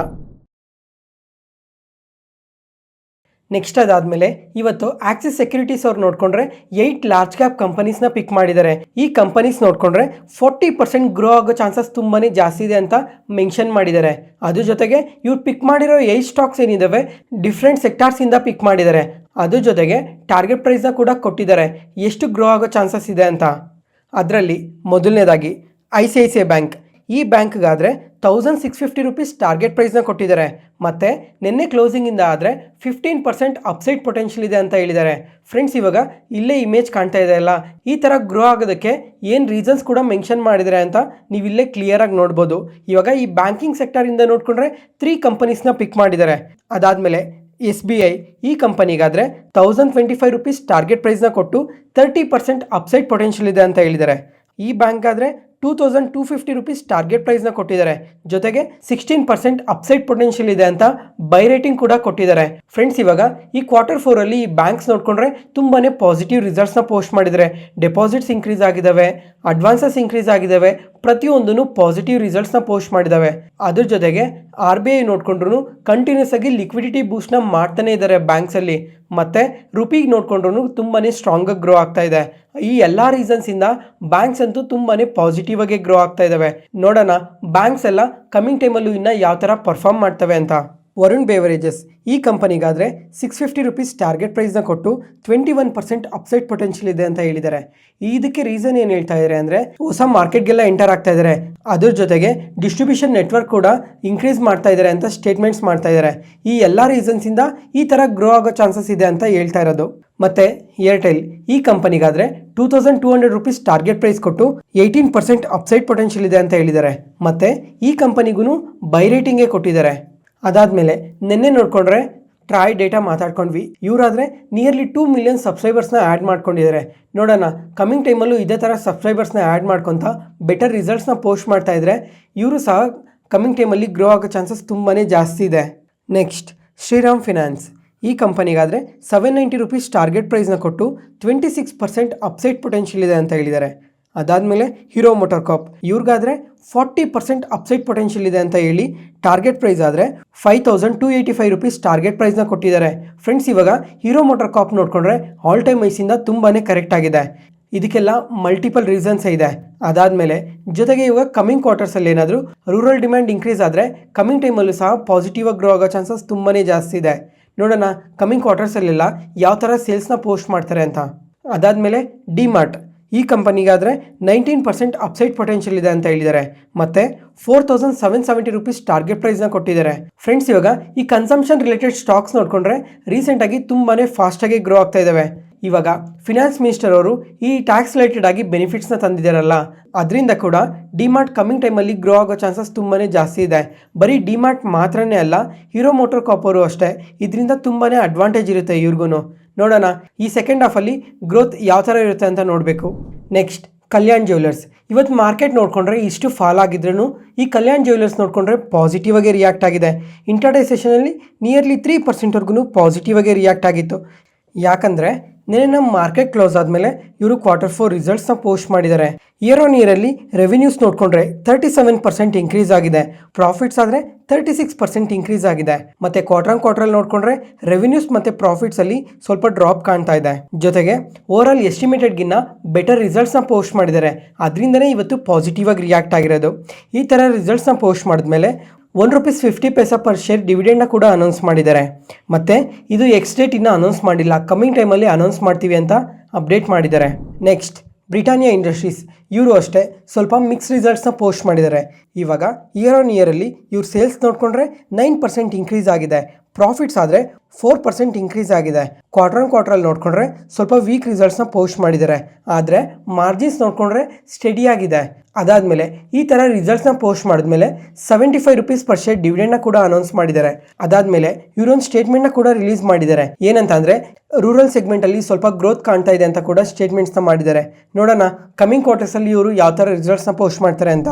Speaker 1: ನೆಕ್ಸ್ಟ್ ಅದಾದಮೇಲೆ ಇವತ್ತು ಆಕ್ಸಿಸ್ ಸೆಕ್ಯೂರಿಟೀಸ್ ಅವ್ರು ನೋಡಿಕೊಂಡ್ರೆ 8 ಲಾರ್ಜ್ ಕ್ಯಾಪ್ ಕಂಪನೀಸ್ನ ಪಿಕ್ ಮಾಡಿದ್ದಾರೆ. ಈ ಕಂಪನೀಸ್ ನೋಡಿಕೊಂಡ್ರೆ 40% ಗ್ರೋ ಆಗೋ ಚಾನ್ಸಸ್ ತುಂಬಾ ಜಾಸ್ತಿ ಇದೆ ಅಂತ ಮೆನ್ಷನ್ ಮಾಡಿದ್ದಾರೆ. ಅದ್ರ ಜೊತೆಗೆ ಇವ್ರು ಪಿಕ್ ಮಾಡಿರೋ 8 ಸ್ಟಾಕ್ಸ್ ಏನಿದ್ದಾವೆ ಡಿಫ್ರೆಂಟ್ ಸೆಕ್ಟಾರ್ಸಿಂದ ಪಿಕ್ ಮಾಡಿದ್ದಾರೆ. ಅದ್ರ ಜೊತೆಗೆ ಟಾರ್ಗೆಟ್ ಪ್ರೈಸ್ನ ಕೂಡ ಕೊಟ್ಟಿದ್ದಾರೆ, ಎಷ್ಟು ಗ್ರೋ ಆಗೋ ಚಾನ್ಸಸ್ ಇದೆ ಅಂತ. ಅದರಲ್ಲಿ ಮೊದಲನೇದಾಗಿ ICICI ಬ್ಯಾಂಕ್. ಈ ಬ್ಯಾಂಕ್ಗಾದರೆ 1650 ರುಪೀಸ್ ಟಾರ್ಗೆಟ್ ಪ್ರೈಸ್ನ ಕೊಟ್ಟಿದ್ದಾರೆ. ಮತ್ತು ನಿನ್ನೆ ಕ್ಲೋಸಿಂಗಿಂದ ಆದರೆ 15% ಅಪ್ಸೈಡ್ ಪೊಟೆನ್ಷಿಯಲ್ ಇದೆ ಅಂತ ಹೇಳಿದ್ದಾರೆ. ಫ್ರೆಂಡ್ಸ್, ಇವಾಗ ಇಲ್ಲೇ ಇಮೇಜ್ ಕಾಣ್ತಾ ಇದೆ ಅಲ್ಲ, ಈ ಥರ ಗ್ರೋ ಆಗೋದಕ್ಕೆ ಏನು ರೀಸನ್ಸ್ ಕೂಡ ಮೆನ್ಷನ್ ಮಾಡಿದ್ದಾರೆ ಅಂತ ನೀವು ಇಲ್ಲೇ ಕ್ಲಿಯರಾಗಿ ನೋಡ್ಬೋದು. ಇವಾಗ ಈ ಬ್ಯಾಂಕಿಂಗ್ ಸೆಕ್ಟರಿಂದ ನೋಡಿಕೊಂಡ್ರೆ 3 ಕಂಪನೀಸ್ನ ಪಿಕ್ ಮಾಡಿದ್ದಾರೆ. ಅದಾದಮೇಲೆ SBI. ಈ ಕಂಪನಿಗಾದರೆ 1025 ರುಪೀಸ್ ಟಾರ್ಗೆಟ್ ಪ್ರೈಸ್ನ ಕೊಟ್ಟು 30% ಅಪ್ಸೈಡ್ ಪೊಟೆನ್ಷಿಯಲ್ ಇದೆ ಅಂತ ಹೇಳಿದ್ದಾರೆ. ಈ ಬ್ಯಾಂಕಾದರೆ 2250 ರುಪೀಸ್ ಟಾರ್ಗೆಟ್ ಪ್ರೈಸ್ನ ಕೊಟ್ಟಿದ್ದಾರೆ. ಜೊತೆಗೆ 16% ಅಪ್ಸೈಡ್ ಪೊಟೆನ್ಷಿಯಲ್ ಇದೆ ಅಂತ ಬೈ ರೇಟಿಂಗ್ ಕೂಡ ಕೊಟ್ಟಿದ್ದಾರೆ. ಫ್ರೆಂಡ್ಸ್, ಇವಾಗ ಈ Q4 ಅಲ್ಲಿ ಈ ಬ್ಯಾಂಕ್ಸ್ ನೋಡಿಕೊಂಡ್ರೆ ತುಂಬಾ ಪಾಸಿಟಿವ್ ರಿಸಲ್ಟ್ಸ್ನ ಪೋಸ್ಟ್ ಮಾಡಿದ್ದಾರೆ. ಡೆಪಾಸಿಟ್ಸ್ ಇನ್ಕ್ರೀಸ್ ಆಗಿದ್ದಾವೆ, ಅಡ್ವಾನ್ಸಸ್ ಇನ್ಕ್ರೀಸ್ ಆಗಿದ್ದಾವೆ, ಪ್ರತಿಯೊಂದೂ ಪಾಸಿಟಿವ್ ರಿಸಲ್ಟ್ಸ್ನ ಪೋಸ್ಟ್ ಮಾಡಿದ್ದಾವೆ. ಅದ್ರ ಜೊತೆಗೆ RBI ನೋಡ್ಕೊಂಡ್ರು ಕಂಟಿನ್ಯೂಸ್ ಆಗಿ ಲಿಕ್ವಿಡಿಟಿ ಬೂಸ್ಟ್ನ ಮಾಡ್ತಾನೆ ಇದ್ದಾರೆ ಬ್ಯಾಂಕ್ಸಲ್ಲಿ. ಮತ್ತು ರುಪಿಗೆ ನೋಡ್ಕೊಂಡ್ರು ತುಂಬಾ ಸ್ಟ್ರಾಂಗಾಗಿ ಗ್ರೋ ಆಗ್ತಾ ಇದೆ. ಈ ಎಲ್ಲ ರೀಸನ್ಸಿಂದ ಬ್ಯಾಂಕ್ಸ್ ಅಂತೂ ತುಂಬಾ ಪಾಸಿಟಿವ್ ಆಗಿ ಗ್ರೋ ಆಗ್ತಾ ಇದ್ದಾವೆ. ನೋಡೋಣ ಬ್ಯಾಂಕ್ಸ್ ಎಲ್ಲ ಕಮಿಂಗ್ ಟೈಮಲ್ಲೂ ಇನ್ನು ಯಾವ ಥರ ಪರ್ಫಾರ್ಮ್ ಮಾಡ್ತವೆ ಅಂತ. ವರುಣ್ ಬೇವರೇಜಸ್. ಈ ಕಂಪನಿಗಾದರೆ 650 ರುಪೀಸ್ ಟಾರ್ಗೆಟ್ ಪ್ರೈಸ್ನ ಕೊಟ್ಟು 21% ಅಪ್ಸೈಡ್ ಪೊಟೆನ್ಷಿಯಲ್ ಇದೆ ಅಂತ ಹೇಳಿದ್ದಾರೆ. ಇದಕ್ಕೆ ರೀಸನ್ ಏನು ಹೇಳ್ತಾ ಇದ್ದಾರೆ ಅಂದರೆ, ಹೊಸ ಮಾರ್ಕೆಟ್ಗೆಲ್ಲ ಎಂಟರ್ ಆಗ್ತಾ ಇದ್ದಾರೆ, ಅದ್ರ ಜೊತೆಗೆ ಡಿಸ್ಟ್ರಿಬ್ಯೂಷನ್ ನೆಟ್ವರ್ಕ್ ಕೂಡ ಇನ್ಕ್ರೀಸ್ ಮಾಡ್ತಾ ಇದ್ದಾರೆ ಅಂತ ಸ್ಟೇಟ್ಮೆಂಟ್ಸ್ ಮಾಡ್ತಾ ಇದ್ದಾರೆ. ಈ ಎಲ್ಲ ರೀಸನ್ಸಿಂದ ಈ ಥರ ಗ್ರೋ ಆಗೋ ಚಾನ್ಸಸ್ ಇದೆ ಅಂತ ಹೇಳ್ತಾ ಇರೋದು. ಮತ್ತು ಏರ್ಟೆಲ್. ಈ ಕಂಪನಿಗಾದರೆ 2200 ರುಪೀಸ್ ಟಾರ್ಗೆಟ್ ಪ್ರೈಸ್ ಕೊಟ್ಟು 18% ಅಪ್ಸೈಡ್ ಪೊಟೆನ್ಷಿಯಲ್ ಇದೆ ಅಂತ ಹೇಳಿದ್ದಾರೆ. ಮತ್ತು ಈ ಕಂಪನಿಗೂ ಬೈ ರೇಟಿಂಗೇ ಕೊಟ್ಟಿದ್ದಾರೆ. ಅದಾದಮೇಲೆ ನಿನ್ನೆ ನೋಡಿಕೊಂಡ್ರೆ ಟ್ರಾಯ್ ಡೇಟಾ ಮಾತಾಡ್ಕೊಂಡ್ವಿ. ಇವರಾದರೆ ನಿಯರ್ಲಿ 2 ಮಿಲಿಯನ್ ಸಬ್ಸ್ಕ್ರೈಬರ್ಸ್ನ ಆ್ಯಡ್ ಮಾಡ್ಕೊಂಡಿದ್ದಾರೆ. ನೋಡೋಣ ಕಮಿಂಗ್ ಟೈಮಲ್ಲೂ ಇದೇ ಥರ ಸಬ್ಸ್ಕ್ರೈಬರ್ಸ್ನ ಆ್ಯಡ್ ಮಾಡ್ಕೊತ ಬೆಟರ್ ರಿಸಲ್ಟ್ಸ್ನ ಪೋಸ್ಟ್ ಮಾಡ್ತಾ ಇದ್ದಾರೆ. ಇವರು ಸಹ ಕಮಿಂಗ್ ಟೈಮಲ್ಲಿ ಗ್ರೋ ಆಗೋ ಚಾನ್ಸಸ್ ತುಂಬಾ ಜಾಸ್ತಿ ಇದೆ. Next Shriram finance. ಈ ಕಂಪನಿಗಾದರೆ 790 ರುಪೀಸ್ ಟಾರ್ಗೆಟ್ ಪ್ರೈಸ್ನ ಕೊಟ್ಟು 26% ಅಪ್ಸೈಡ್ ಪೊಟೆನ್ಷಿಯಲ್ ಇದೆ ಅಂತ ಹೇಳಿದ್ದಾರೆ. ಅದಾದಮೇಲೆ ಹೀರೋ ಮೋಟಾರ್ ಕಾರ್ಪ್. ಇವ್ರಿಗಾದರೆ 40% ಅಪ್ಸೈಡ್ ಪೊಟೆನ್ಷಿಯಲ್ ಇದೆ ಅಂತ ಹೇಳಿ ಟಾರ್ಗೆಟ್ ಪ್ರೈಸ್ ಆದರೆ 5285 ರುಪೀಸ್ ಟಾರ್ಗೆಟ್ ಪ್ರೈಸ್ನ ಕೊಟ್ಟಿದ್ದಾರೆ. ಫ್ರೆಂಡ್ಸ್, ಇವಾಗ ಹೀರೋ ಮೋಟಾರ್ ಕಾರ್ಪ್ ನೋಡಿಕೊಂಡ್ರೆ ಆಲ್ ಟೈಮ್ ಐಸಿಂದ ತುಂಬಾ ಕರೆಕ್ಟ್ ಆಗಿದೆ. ಇದಕ್ಕೆಲ್ಲ ಮಲ್ಟಿಪಲ್ ರೀಸನ್ಸ್ ಇದೆ. ಅದಾದಮೇಲೆ ಜೊತೆಗೆ ಇವಾಗ ಕಮಿಂಗ್ ಕ್ವಾರ್ಟರ್ಸಲ್ಲಿ ಏನಾದರೂ ರೂರಲ್ ಡಿಮ್ಯಾಂಡ್ ಇನ್ಕ್ರೀಸ್ ಆದರೆ ಕಮಿಂಗ್ ಟೈಮಲ್ಲೂ ಸಹ ಪಾಸಿಟಿವ್ ಆಗಿ ಗ್ರೋ ಆಗೋ ಚಾನ್ಸಸ್ ತುಂಬಾ ಜಾಸ್ತಿ ಇದೆ. ನೋಡೋಣ ಕಮಿಂಗ್ ಕ್ವಾರ್ಟರ್ಸಲ್ಲೆಲ್ಲ ಯಾವ ಥರ ಸೇಲ್ಸ್ನ ಪೋಸ್ಟ್ ಮಾಡ್ತಾರೆ ಅಂತ. ಅದಾದಮೇಲೆ ಡಿಮಾರ್ಟ್. ಈ ಕಂಪನಿಗಾದರೆ 19% ಅಪ್ಸೈಡ್ ಪೊಟೆನ್ಷಿಯಲ್ ಇದೆ ಅಂತ ಹೇಳಿದ್ದಾರೆ. ಮತ್ತು 4770 ರುಪೀಸ್ ಟಾರ್ಗೆಟ್ ಪ್ರೈಸ್ನ ಕೊಟ್ಟಿದ್ದಾರೆ. ಫ್ರೆಂಡ್ಸ್, ಇವಾಗ ಈ ಕನ್ಸಂಪ್ಷನ್ ರಿಲೇಟೆಡ್ ಸ್ಟಾಕ್ಸ್ ನೋಡಿಕೊಂಡ್ರೆ ರೀಸೆಂಟಾಗಿ ತುಂಬಾ ಫಾಸ್ಟಾಗಿ ಗ್ರೋ ಆಗ್ತಾ ಇದ್ದಾವೆ. ಇವಾಗ ಫಿನಾನ್ಸ್ ಮಿನಿಸ್ಟರ್ ಅವರು ಈ ಟ್ಯಾಕ್ಸ್ ರಿಲೇಟೆಡ್ ಆಗಿ ಬೆನಿಫಿಟ್ಸ್ನ ತಂದಿದ್ದಾರಲ್ಲ, ಅದರಿಂದ ಕೂಡ ಡಿಮಾರ್ಟ್ ಕಮಿಂಗ್ ಟೈಮಲ್ಲಿ ಗ್ರೋ ಆಗೋ ಚಾನ್ಸಸ್ ತುಂಬಾ ಜಾಸ್ತಿ ಇದೆ. ಬರೀ ಡಿಮಾರ್ಟ್ ಮಾತ್ರನೇ ಅಲ್ಲ, ಹೀರೋ ಮೋಟಾರ್ ಕಾರ್ಪ್ ಅವರು ಅಷ್ಟೇ. ಇದರಿಂದ ತುಂಬಾ ಅಡ್ವಾಂಟೇಜ್ ಇರುತ್ತೆ ಇವ್ರಿಗೂ. ನೋಡೋಣ ಈ ಸೆಕೆಂಡ್ ಹಾಫಲ್ಲಿ ಗ್ರೋತ್ ಯಾವ ಥರ ಇರುತ್ತೆ ಅಂತ ನೋಡಬೇಕು. Next Kalyan jewellers. ಇವತ್ತು ಮಾರ್ಕೆಟ್ ನೋಡಿಕೊಂಡ್ರೆ ಇಷ್ಟು ಫಾಲ್ ಆಗಿದ್ರೂ ಈ ಕಲ್ಯಾಣ್ ಜ್ಯುವೆಲರ್ಸ್ ನೋಡಿಕೊಂಡ್ರೆ ಪಾಸಿಟಿವ್ ಆಗಿ ರಿಯಾಕ್ಟ್ ಆಗಿದೆ. ಇಂಟರ್ಡೇ ಸೆಷನಲ್ಲಿ ನಿಯರ್ಲಿ 3%ವರೆಗೂ ಪಾಸಿಟಿವ್ ಆಗಿ ರಿಯಾಕ್ಟ್ ಆಗಿತ್ತು. ಯಾಕಂದರೆ ನಿನ್ನೆ ನಮ್ಮ ಮಾರ್ಕೆಟ್ ಕ್ಲೋಸ್ ಆದಮೇಲೆ ಇವರು Q4 ರಿಸಲ್ಟ್ಸ್ನ ಪೋಸ್ಟ್ ಮಾಡಿದ್ದಾರೆ. ಇಯರ್ ಆನ್ ಇಯರಲ್ಲಿ ರೆವಿನ್ಯೂಸ್ ನೋಡಿಕೊಂಡ್ರೆ 37% ಇನ್ಕ್ರೀಸ್ ಆಗಿದೆ. ಪ್ರಾಫಿಟ್ಸ್ ಆದರೆ 36% ಇನ್ಕ್ರೀಸ್ ಆಗಿದೆ. ಮತ್ತು ಕ್ವಾರ್ಟರಲ್ಲಿ ನೋಡಿಕೊಂಡ್ರೆ ರೆವಿನ್ಯೂಸ್ ಮತ್ತು ಪ್ರಾಫಿಟ್ಸಲ್ಲಿ ಸ್ವಲ್ಪ ಡ್ರಾಪ್ ಕಾಣ್ತಾ ಇದೆ. ಜೊತೆಗೆ ಓವರಾಲ್ ಎಸ್ಟಿಮೇಟೆಡ್ಗಿನ್ನ ಬೆಟರ್ ರಿಸಲ್ಟ್ಸ್ನ ಪೋಸ್ಟ್ ಮಾಡಿದ್ದಾರೆ. ಅದರಿಂದನೇ ಇವತ್ತು ಪಾಸಿಟಿವ್ ಆಗಿ ರಿಯಾಕ್ಟ್ ಆಗಿರೋದು. ಈ ಥರ ರಿಸಲ್ಟ್ಸ್ನ ಪೋಸ್ಟ್ ಮಾಡಿದ್ಮೇಲೆ ₹1.50 ಪರ್ ಶೇರ್ ಡಿವಿಡೆಂಡ್ನ ಕೂಡ ಅನೌನ್ಸ್ ಮಾಡಿದ್ದಾರೆ. ಮತ್ತು ಇದು ಡೇಟ್ ಇನ್ನೂ ಅನೌನ್ಸ್ ಮಾಡಿಲ್ಲ, ಕಮಿಂಗ್ ಟೈಮಲ್ಲಿ ಅನೌನ್ಸ್ ಮಾಡ್ತೀವಿ ಅಂತ ಅಪ್ಡೇಟ್ ಮಾಡಿದ್ದಾರೆ. Next Britannia industries. ಇವರು ಅಷ್ಟೇ ಸ್ವಲ್ಪ ಮಿಕ್ಸ್ ರಿಸಲ್ಟ್ಸ್ನ ಪೋಸ್ಟ್ ಮಾಡಿದ್ದಾರೆ. ಇವಾಗ ಇಯರ್ ಆನ್ ಇಯರಲ್ಲಿ ಇವ್ರ ಸೇಲ್ಸ್ ನೋಡಿಕೊಂಡ್ರೆ 9% ಇನ್ಕ್ರೀಸ್ ಆಗಿದೆ. ಪ್ರಾಫಿಟ್ಸ್ ಆದರೆ 4% ಇನ್ಕ್ರೀಸ್ ಆಗಿದೆ. ಕ್ವಾರ್ಟರಲ್ಲಿ ನೋಡ್ಕೊಂಡ್ರೆ ಸ್ವಲ್ಪ ವೀಕ್ ರಿಸಲ್ಟ್ಸ್ನ ಪೋಸ್ಟ್ ಮಾಡಿದ್ದಾರೆ, ಆದರೆ ಮಾರ್ಜಿನ್ಸ್ ನೋಡ್ಕೊಂಡ್ರೆ ಸ್ಟಡಿ ಆಗಿದೆ. ಅದಾದಮೇಲೆ ಈ ಥರ ರಿಸಲ್ಟ್ಸ್ನ ಪೋಸ್ಟ್ ಮಾಡಿದ್ಮೇಲೆ ₹75 ಪರ್ ಶೇರ್ ಡಿವಿಡೆಂಡ್ನ ಕೂಡ ಅನೌನ್ಸ್ ಮಾಡಿದ್ದಾರೆ. ಅದಾದಮೇಲೆ ಇವರೊಂದು ಸ್ಟೇಟ್ಮೆಂಟ್ನ ಕೂಡ ರಿಲೀಸ್ ಮಾಡಿದ್ದಾರೆ. ಏನಂತ ಅಂದರೆ ರೂರಲ್ ಸೆಗ್ಮೆಂಟಲ್ಲಿ ಸ್ವಲ್ಪ ಗ್ರೋತ್ ಕಾಣ್ತಾ ಇದೆ ಅಂತ ಕೂಡ ಸ್ಟೇಟ್ಮೆಂಟ್ಸ್ನ ಮಾಡಿದ್ದಾರೆ. ನೋಡೋಣ ಕಮಿಂಗ್ ಕ್ವಾರ್ಟರ್ಸಲ್ಲಿ ಇವರು ಯಾವ ಥರ ರಿಸಲ್ಟ್ಸ್ನ ಪೋಸ್ಟ್ ಮಾಡ್ತಾರೆ ಅಂತ.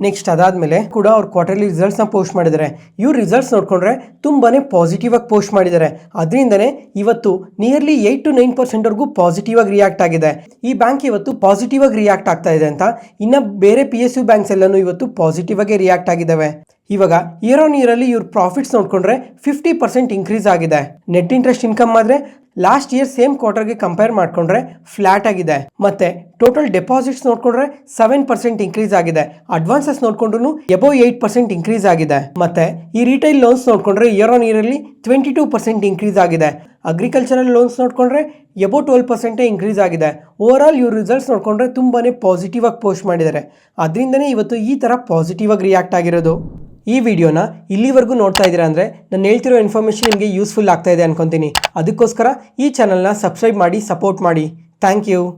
Speaker 1: ನೆಕ್ಸ್ಟ್ ಅದಾದಮೇಲೆ ಕೂಡ ಅವ್ರು ಕ್ವಾರ್ಟರ್ಲಿ ರಿಸಲ್ಟ್ಸ್ನ ಪೋಸ್ಟ್ ಮಾಡಿದ್ದಾರೆ. ಇವ್ರು ರಿಸಲ್ಟ್ಸ್ ನೋಡ್ಕೊಂಡ್ರೆ ತುಂಬಾ ಪಾಸಿಟಿವ್ ಆಗಿ ಪೋಸ್ಟ್ ಮಾಡಿದ್ದಾರೆ. ಅದರಿಂದನೇ ಇವತ್ತು ನಿಯರ್ಲಿ 8 to 9% ಪಾಸಿಟಿವ್ ಆಗಿ ರಿಯಾಕ್ಟ್ ಆಗಿದೆ. ಈ ಬ್ಯಾಂಕ್ ಇವತ್ತು ಪಾಸಿಟಿವ್ ಆಗಿ ರಿಯಾಕ್ಟ್ ಆಗ್ತಾ ಇದೆ ಅಂತ ಇನ್ನು ಬೇರೆ PSU ಬ್ಯಾಂಕ್ಸ್ ಎಲ್ಲನೂ ಇವತ್ತು ಪಾಸಿಟಿವ್ ಆಗಿ ರಿಯಾಕ್ಟ್ ಆಗಿದ್ದಾವೆ. ಇವಾಗ ಇಯರ್ ಆನ್ ಇಯರಲ್ಲಿ ಇವ್ರ ಪ್ರಾಫಿಟ್ಸ್ ನೋಡ್ಕೊಂಡ್ರೆ 50% ಇನ್ಕ್ರೀಸ್ ಆಗಿದೆ. ನೆಟ್ ಇಂಟ್ರೆಸ್ಟ್ ಇನ್ಕಮ್ ಆದರೆ ಲಾಸ್ಟ್ ಇಯರ್ ಸೇಮ್ ಕ್ವಾರ್ಟರ್ಗೆ ಕಂಪೇರ್ ಮಾಡಿಕೊಂಡ್ರೆ ಫ್ಲಾಟ್ ಆಗಿದೆ. ಮತ್ತೆ ಟೋಟಲ್ ಡೆಪಾಸಿಟ್ಸ್ ನೋಡ್ಕೊಂಡ್ರೆ 7% ಇನ್ಕ್ರೀಸ್ ಆಗಿದೆ. ಅಡ್ವಾನ್ಸಸ್ ನೋಡ್ಕೊಂಡ್ರು ಎಬೋವ್ 8% ಇನ್ಕ್ರೀಸ್ ಆಗಿದೆ. ಮತ್ತೆ ಈ ರಿಟೈಲ್ ಲೋನ್ಸ್ ನೋಡ್ಕೊಂಡ್ರೆ ಇಯರ್ ಆನ್ ಇಯರಲ್ಲಿ 22% ಇನ್ಕ್ರೀಸ್ ಆಗಿದೆ. ಅಗ್ರಿಕಲ್ಚರಲ್ ಲೋನ್ಸ್ ನೋಡ್ಕೊಂಡ್ರೆ ಎಬೋವ್ 12% ಇನ್ಕ್ರೀಸ್ ಆಗಿದೆ. ಓವರ್ ಆಲ್ ಇವ್ರ ರಿಸಲ್ಟ್ಸ್ ನೋಡ್ಕೊಂಡ್ರೆ ತುಂಬಾನೇ ಪಾಸಿಟಿವ್ ಆಗಿ ಪೋಸ್ಟ್ ಮಾಡಿದ್ದಾರೆ. ಅದರಿಂದನೇ ಇವತ್ತು ಈ ಥರ ಪಾಸಿಟಿವ್ ಆಗಿ ರಿಯಾಕ್ಟ್ ಆಗಿರೋದು. ಈ ವಿಡಿಯೋನ ಇಲ್ಲಿವರೆಗೂ ನೋಡ್ತಾ ಇದ್ದೀರಾ ಅಂದರೆ ನಾನು ಹೇಳ್ತಿರೋ ಇನ್ಫಾರ್ಮೇಷನ್ ನಿಮಗೆ ಯೂಸ್ಫುಲ್ ಆಗ್ತಾ ಇದೆ ಅನ್ಕೊತೀನಿ. ಅದಕ್ಕೋಸ್ಕರ ಈ ಚಾನಲ್ನ ಸಬ್ಸ್ಕ್ರೈಬ್ ಮಾಡಿ ಸಪೋರ್ಟ್ ಮಾಡಿ. Thank you.